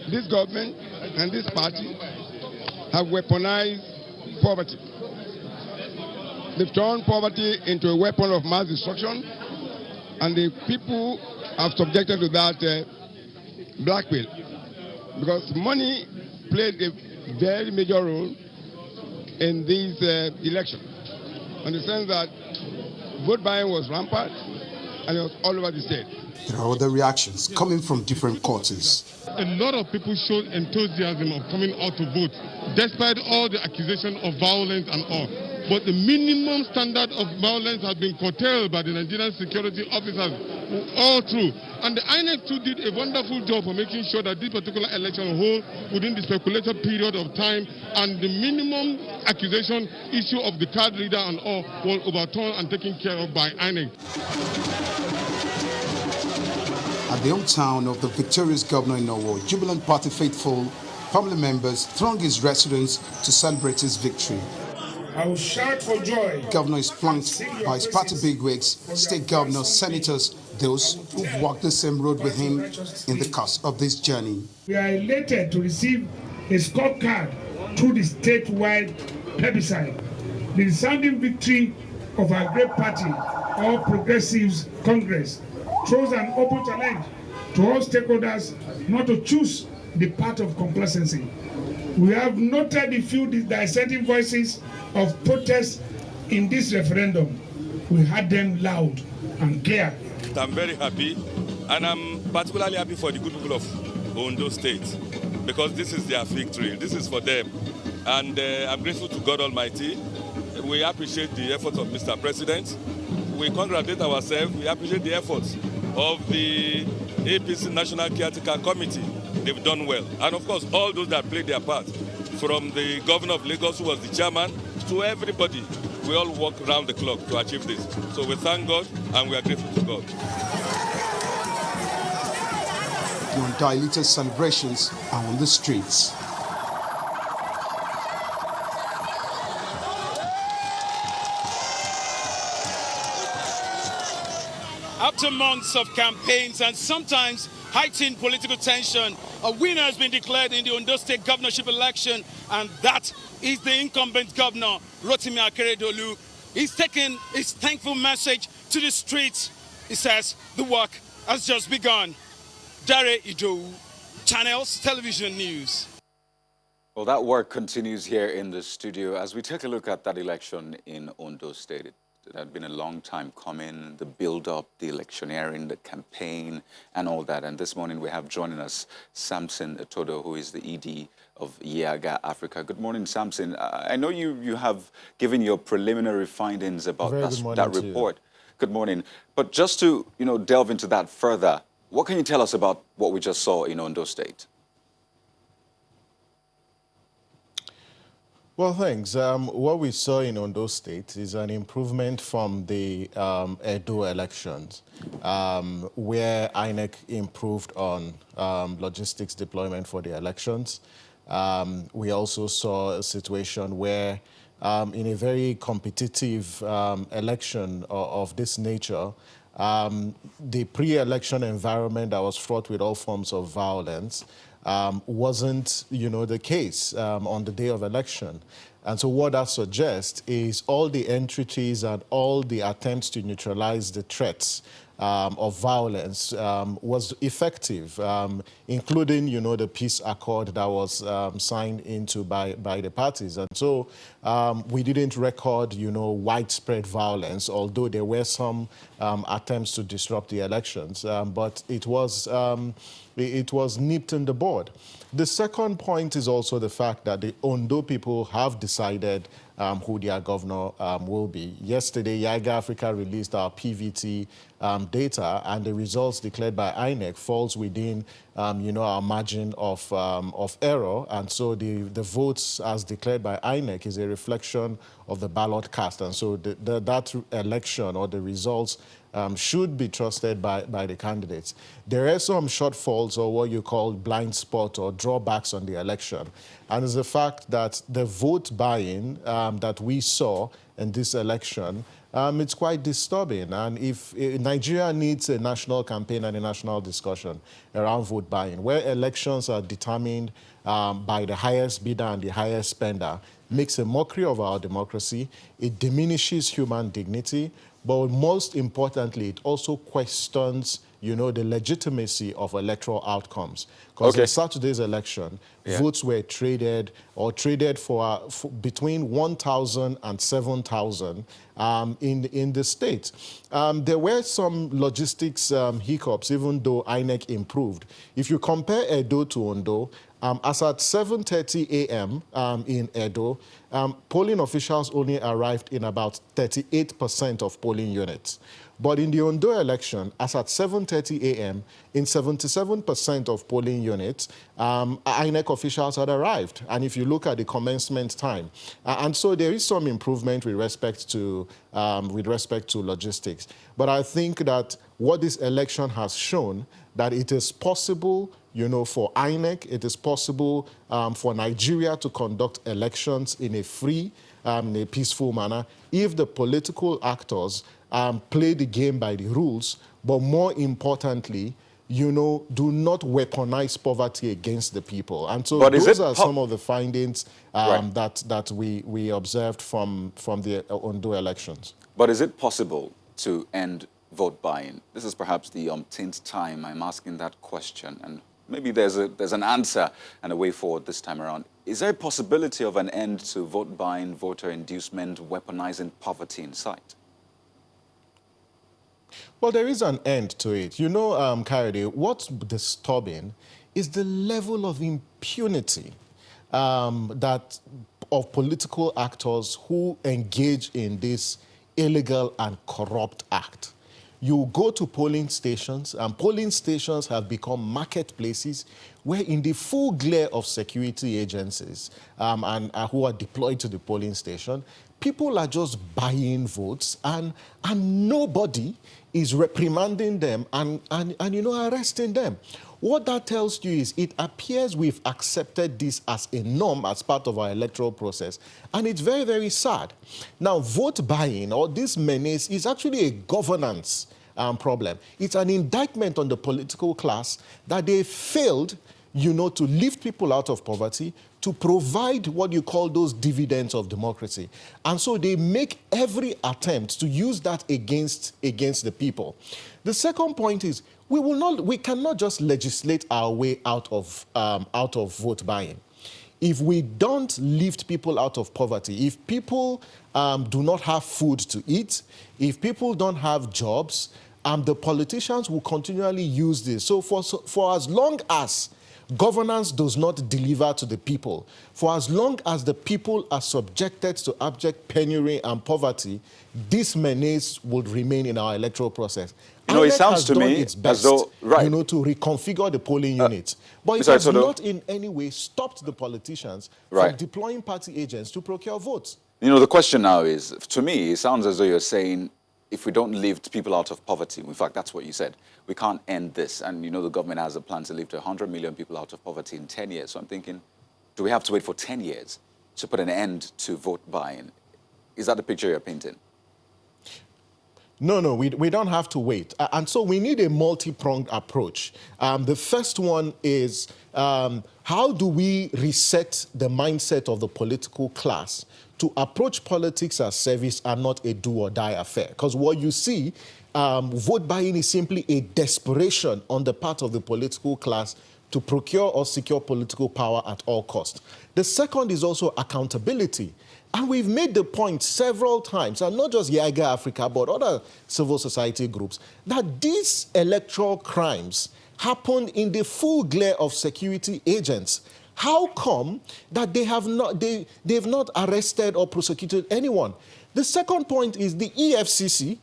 [SPEAKER 13] this government and this party have weaponized poverty. They've turned poverty into a weapon of mass destruction, and the people have subjected to that blackmail, because money played a very major role in this election, in the sense that vote buying was rampant and it was all over the state.
[SPEAKER 12] There are other reactions coming from different quarters.
[SPEAKER 14] A lot of people showed enthusiasm of coming out to vote, despite all the accusation of violence and all. But the minimum standard of violence has been curtailed by the Nigerian security officers all through. And the INEC too did a wonderful job for making sure that this particular election hold within the speculated period of time, and the minimum accusation issue of the card reader and all was overturned and taken care of by INEC.
[SPEAKER 12] At the hometown of the victorious governor in Owo, jubilant party faithful, family members throng his residence to celebrate his victory.
[SPEAKER 15] I will shout for joy.
[SPEAKER 12] Governor is flanked by his party bigwigs, state governors, senators, those who've walked the same road with him in the course of this journey.
[SPEAKER 15] We are elated to receive a scorecard through the statewide plebiscite. The resounding victory of our great party, All Progressives Congress, throws an open challenge to all stakeholders not to choose the path of complacency. We have noted the few dissenting voices of protest in this referendum. We heard them loud and clear.
[SPEAKER 16] I'm very happy, and I'm particularly happy for the good people of Ondo State, because this is their victory. This is for them. And I'm grateful to God Almighty. We appreciate the efforts of Mr. President. We congratulate ourselves. We appreciate the efforts of the APC National Caretaker Committee. They've done well. And of course, all those that played their part, from the governor of Lagos, who was the chairman, to everybody. We all work around the clock to achieve this. So we thank God and we are grateful to God.
[SPEAKER 12] The undiluted celebrations are on the streets.
[SPEAKER 17] After months of campaigns and sometimes heightened political tension, a winner has been declared in the Ondo State governorship election, and that is the incumbent governor, Rotimi Akeredolu. He's taken his thankful message to the streets. He says the work has just begun. Dare Idowu, Channels Television News.
[SPEAKER 2] Well, that work continues here in the studio as we take a look at that election in Ondo State. It had been a long time coming, the build-up, the electioneering, the campaign, and all that. And this morning we have joining us Samson Etodo, who is the ED of Yaga Africa. Good morning, Samson. I know you have given your preliminary findings about that report. Good morning. But just to delve into that further, What can you tell us about what we just saw in Ondo State?
[SPEAKER 18] Well, thanks. What we saw in Ondo State is an improvement from the Edo elections, where INEC improved on logistics deployment for the elections. We also saw a situation where, in a very competitive election of this nature, the pre-election environment that was fraught with all forms of violence wasn't, the case on the day of election. And so what that suggests is all the entreaties and all the attempts to neutralize the threats of violence was effective, including, the peace accord that was signed into by the parties. And so we didn't record, widespread violence, although there were some attempts to disrupt the elections. But it was nipped in the bud. The second point is also the fact that the Ondo people have decided who their governor will be. Yesterday, Yiga Africa released our PVT data, and the results declared by INEC falls within, our margin of error. And so the votes as declared by INEC is a reflection of the ballot cast. And so that election or the results should be trusted by the candidates. There are some shortfalls or what you call blind spot or drawbacks on the election. And it's the fact that the vote buying that we saw in this election, it's quite disturbing. And if Nigeria needs a national campaign and a national discussion around vote buying, where elections are determined by the highest bidder and the highest spender, makes a mockery of our democracy, it diminishes human dignity, but most importantly, it also questions, the legitimacy of electoral outcomes. Because in Saturday's election, votes were traded for between 1,000 and 7,000 in the state. There were some logistics hiccups, even though INEC improved. If you compare Edo to Ondo, as at 7:30 a.m. In Edo, polling officials only arrived in about 38% of polling units. But in the Ondo election, as at 7:30 a.m., in 77% of polling units, INEC officials had arrived. And if you look at the commencement time, and so there is some improvement with respect to logistics. But I think that what this election has shown, that it is possible, for INEC, it is possible for Nigeria to conduct elections in a free, in a peaceful manner, if the political actors play the game by the rules, but more importantly, do not weaponize poverty against the people. And so those are some of the findings that we observed from the Ondo elections.
[SPEAKER 2] But is it possible to end vote buying? This is perhaps the umpteenth time I'm asking that question, and maybe there's an answer and a way forward this time around. Is there a possibility of an end to vote buying, voter inducement, weaponizing poverty in sight?
[SPEAKER 18] Well, there is an end to it. Kayode, what's disturbing is the level of impunity of political actors who engage in this illegal and corrupt act. You go to polling stations, and polling stations have become marketplaces where, in the full glare of security agencies who are deployed to the polling station, people are just buying votes, and nobody is reprimanding them and arresting them. What that tells you is it appears we've accepted this as a norm as part of our electoral process, and it's very, very sad. Now, vote buying or this menace is actually a governance problem. It's an indictment on the political class that they failed, to lift people out of poverty, to provide what you call those dividends of democracy. And so they make every attempt to use that against the people. The second point is we cannot just legislate our way out of vote buying. If we don't lift people out of poverty, if people do not have food to eat, if people don't have jobs, the politicians will continually use this. So for as long as governance does not deliver to the people. For as long as the people are subjected to abject penury and poverty, this menace would remain in our electoral process.
[SPEAKER 2] You know, it
[SPEAKER 18] INEC
[SPEAKER 2] sounds
[SPEAKER 18] has
[SPEAKER 2] to
[SPEAKER 18] done
[SPEAKER 2] me
[SPEAKER 18] its best,
[SPEAKER 2] as though, right,
[SPEAKER 18] you know, to reconfigure the polling units. But it
[SPEAKER 2] Mr.
[SPEAKER 18] has
[SPEAKER 2] Itodo,
[SPEAKER 18] not in any way stopped the politicians from
[SPEAKER 2] right,
[SPEAKER 18] deploying party agents to procure votes.
[SPEAKER 2] You know, the question now is, to me, it sounds as though you're saying, if we don't lift people out of poverty, in fact, that's what you said, we can't end this. And, you know, the government has a plan to lift 100 million people out of poverty in 10 years. So I'm thinking, do we have to wait for 10 years to put an end to vote buying? Is that the picture you're painting?
[SPEAKER 18] No, we don't have to wait. And so we need a multi-pronged approach. The first one is, how do we reset the mindset of the political class to approach politics as service and not a do-or-die affair? Because what you see, vote buying is simply a desperation on the part of the political class to procure or secure political power at all costs. The second is also accountability. And we've made the point several times, and not just Yiga Africa, but other civil society groups, that these electoral crimes happened in the full glare of security agents. How come that they've not arrested or prosecuted anyone? The second point is the EFCC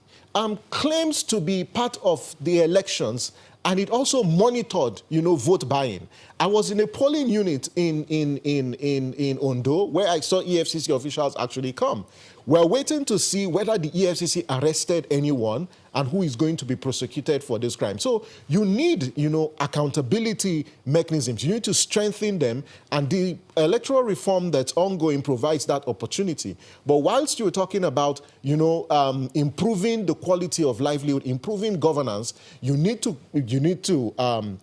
[SPEAKER 18] claims to be part of the elections, and it also monitored, you know, vote buying. I was in a polling unit in Ondo where I saw EFCC officials actually come. We're waiting to see whether the EFCC arrested anyone and who is going to be prosecuted for this crime. So you need, you know, accountability mechanisms. You need to strengthen them, and the electoral reform that's ongoing provides that opportunity. But whilst you're talking about, you know, improving the quality of livelihood, improving governance, you need to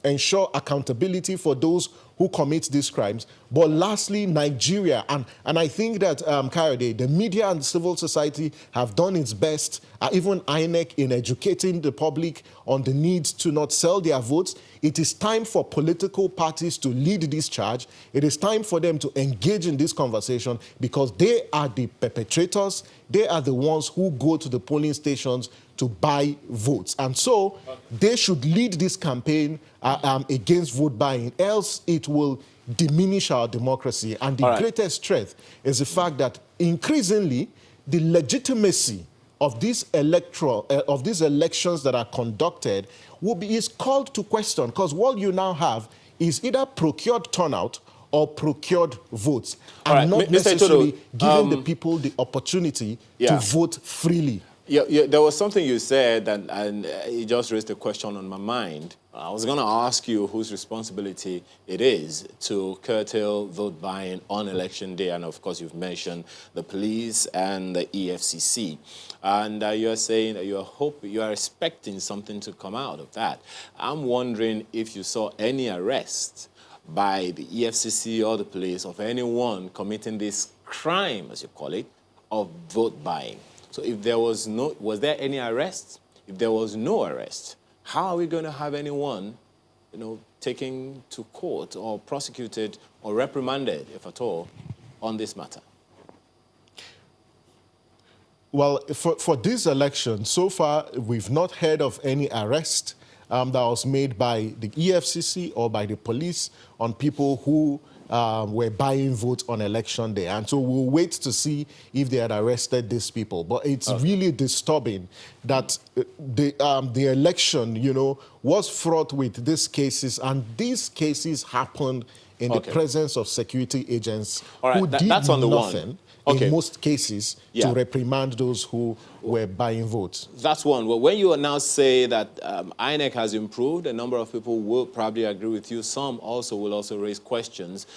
[SPEAKER 18] ensure accountability for those who commit these crimes. But lastly, Nigeria, and I think that, Kayode, the media and civil society have done its best, even INEC, in educating the public on the need to not sell their votes. It is time for political parties to lead this charge. It is time for them to engage in this conversation, because they are the perpetrators. They are the ones who go to the polling stations to buy votes. And so they should lead this campaign against vote buying, else it will diminish our democracy. And the greatest threat is the fact that increasingly the legitimacy of these elections that are conducted is called to question, because what you now have is either procured turnout or procured votes, and not necessarily giving the people the opportunity to vote freely.
[SPEAKER 1] Yeah, there was something you said, and it just raised a question on my mind. I was going to ask you whose responsibility it is to curtail vote buying on election day, and of course you've mentioned the police and the EFCC. And you're saying that you are expecting something to come out of that. I'm wondering if you saw any arrests by the EFCC or the police of anyone committing this crime, as you call it, of vote buying. So if there was there any arrest? If there was no arrest, how are we going to have anyone, you know, taken to court or prosecuted or reprimanded, if at all, on this matter?
[SPEAKER 18] Well, for this election, so far, we've not heard of any arrest that was made by the EFCC or by the police on people who were buying votes on election day. And so we'll wait to see if they had arrested these people. But it's really disturbing that the election, you know, was fraught with these cases, and these cases happened in the presence of security agents who did nothing in most cases to reprimand those who were buying votes.
[SPEAKER 1] That's one. Well, when you now say that INEC has improved, a number of people will probably agree with you. Some will also raise questions.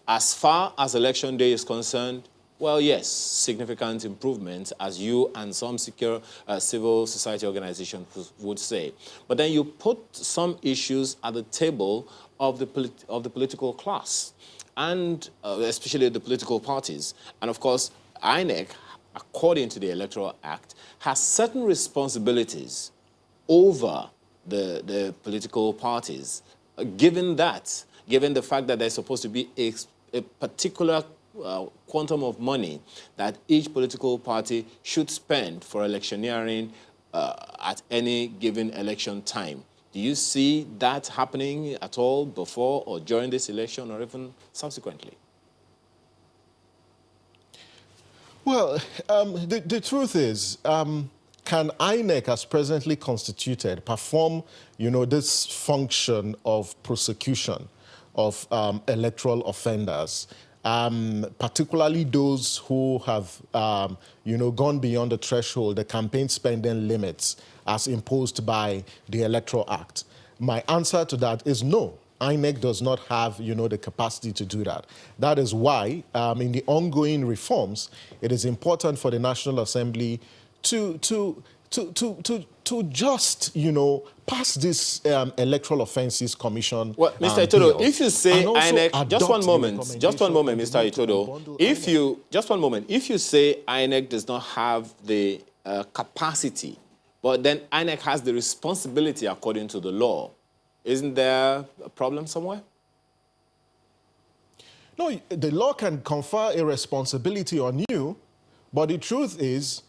[SPEAKER 1] As far as election day is concerned, well, yes, significant improvements, as you and some civil society organizations would say. But then you put some issues at the table of the political class, and especially the political parties. And of course, INEC, according to the Electoral Act, has certain responsibilities over the political parties, given the fact that there's supposed to be a particular quantum of money that each political party should spend for electioneering at any given election time. Do you see that happening at all before or during this election or even subsequently?
[SPEAKER 18] Well, the truth is, can INEC, as presently constituted, perform, this function of prosecution of electoral offenders, particularly those who have, gone beyond the threshold, the campaign spending limits as imposed by the Electoral Act? My answer to that is no. INEC does not have, the capacity to do that. That is why, in the ongoing reforms, it is important for the National Assembly to just, pass this Electoral Offences Commission.
[SPEAKER 1] Well, Mr. Itodo, if you say INEC, just one moment, Mr. Itodo, if you say INEC does not have the capacity, but then INEC has the responsibility according to the law, isn't there a problem somewhere?
[SPEAKER 18] No, the law can confer a responsibility on you, but the truth is,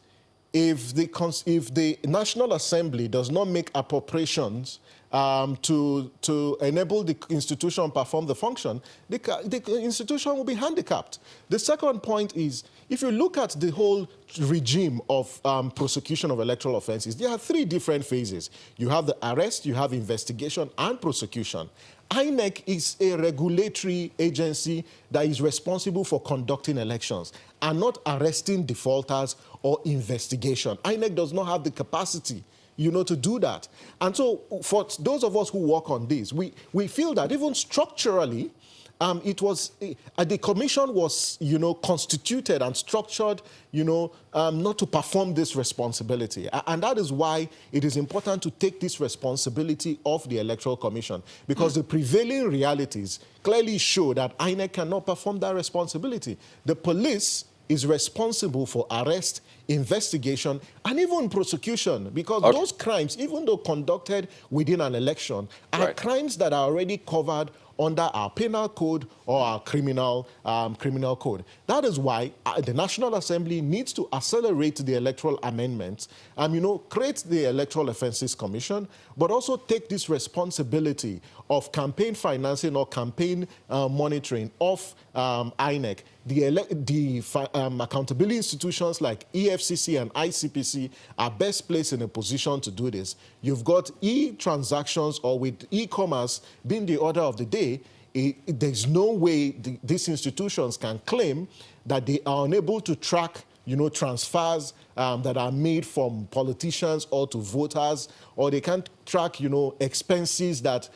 [SPEAKER 18] if the National Assembly does not make appropriations to enable the institution to perform the function, the institution will be handicapped. The second point is, if you look at the whole regime of prosecution of electoral offenses, there are three different phases. You have the arrest, you have investigation, and prosecution. INEC is a regulatory agency that is responsible for conducting elections and not arresting defaulters or investigation. INEC does not have the capacity, to do that. And so for those of us who work on this, we feel that even structurally, the commission was, constituted and structured, not to perform this responsibility. And that is why it is important to take this responsibility of the Electoral Commission, because the prevailing realities clearly show that INEC cannot perform that responsibility. The police is responsible for arrest, investigation, and even prosecution, because those crimes, even though conducted within an election, are crimes that are already covered under our penal code or our criminal code. That is why the National Assembly needs to accelerate the electoral amendments and, create the Electoral Offences Commission, but also take this responsibility of campaign financing or campaign monitoring of INEC. The accountability institutions like EFCC and ICPC are best placed in a position to do this. You've got e-transactions, or with e-commerce being the order of the day, there's no way these institutions can claim that they are unable to track transfers that are made from politicians or to voters, or they can't track, expenses that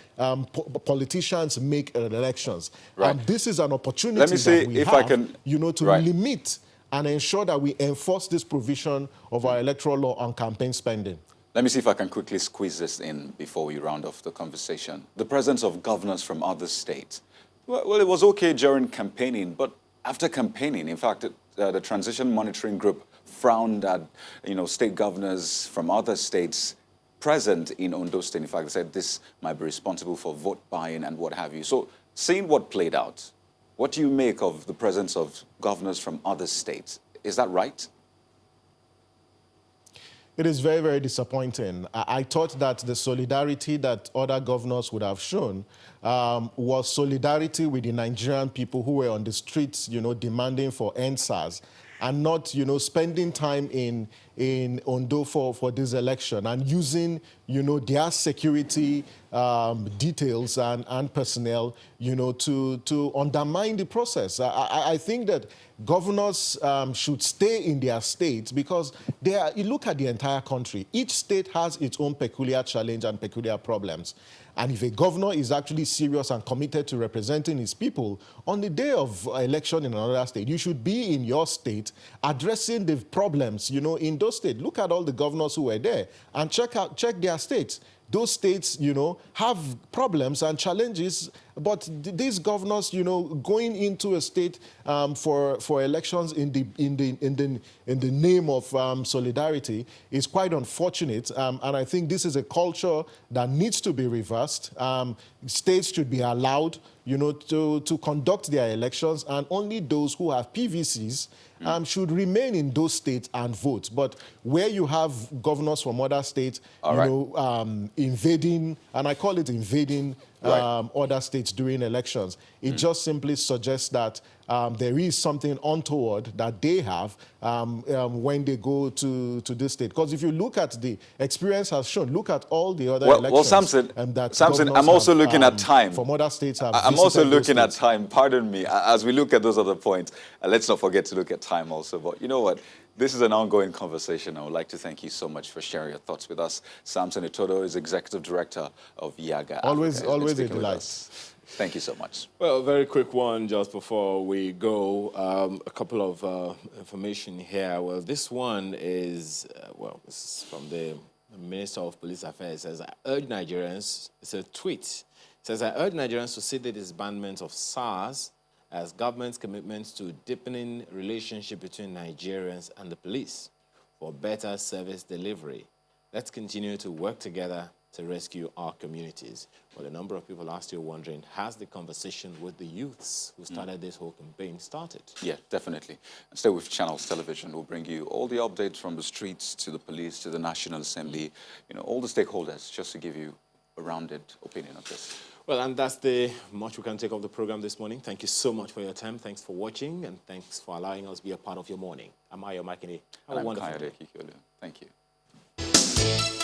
[SPEAKER 18] politicians make in elections. This is an opportunity that we have, to limit and ensure that we enforce this provision of our electoral law on campaign spending.
[SPEAKER 2] Let me see if I can quickly squeeze this in before we round off the conversation. The presence of governors from other states. Well, it was okay during campaigning, but after campaigning, in fact, the Transition Monitoring Group frowned at, state governors from other states present in Ondo State. In fact, they said this might be responsible for vote buying and what have you. So, seeing what played out, what do you make of the presence of governors from other states? Is that right?
[SPEAKER 18] It is very, very disappointing. I thought that the solidarity that other governors would have shown was solidarity with the Nigerian people who were on the streets, demanding for NSARS, and not, spending time in Ondo for this election and using, their security details and personnel, to undermine the process. I think that governors should stay in their states, because you look at the entire country, each state has its own peculiar challenge and peculiar problems. And if a governor is actually serious and committed to representing his people, on the day of election in another state, you should be in your state addressing the problems, in those states. Look at all the governors who were there and check their states. Those states, have problems and challenges, but these governors, going into a state for elections in the name of solidarity is quite unfortunate. And I think this is a culture that needs to be reversed. States should be allowed, to conduct their elections, and only those who have PVCs should remain in those states and vote. But where you have governors from other states, invading, and I call it invading other states during elections. It just simply suggests that there is something untoward that they have when they go to this state. Because if you look at the experience has shown, look at all the other elections.
[SPEAKER 2] Well, Samson, I'm also looking at time.
[SPEAKER 18] From other states have
[SPEAKER 2] I'm also looking at time, pardon me. As we look at those other points, let's not forget to look at time also. But you know what? This is an ongoing conversation. I would like to thank you so much for sharing your thoughts with us. Samson Itodo is Executive Director of YAGA.
[SPEAKER 18] Always a delight.
[SPEAKER 2] Thank you so much.
[SPEAKER 1] Well, very quick one just before we go. A couple of information here. Well, this one is, this is from the Minister of Police Affairs. It says, I urge Nigerians, it's a tweet. It says, I urge Nigerians to see the disbandment of SARS as government's commitment to deepening relationship between Nigerians and the police for better service delivery. Let's continue to work together to rescue our communities. Well, a number of people are still wondering, has the conversation with the youths who started this whole campaign started?
[SPEAKER 2] Yeah, definitely. And stay with Channels Television. We'll bring you all the updates from the streets to the police to the National Assembly, all the stakeholders, just to give you a rounded opinion of this.
[SPEAKER 1] Well, and that's the much we can take of the program this morning. Thank you so much for your time. Thanks for watching, and thanks for allowing us to be a part of your morning. I'm Ayo Makinde. Have a wonderful day.
[SPEAKER 2] Thank you.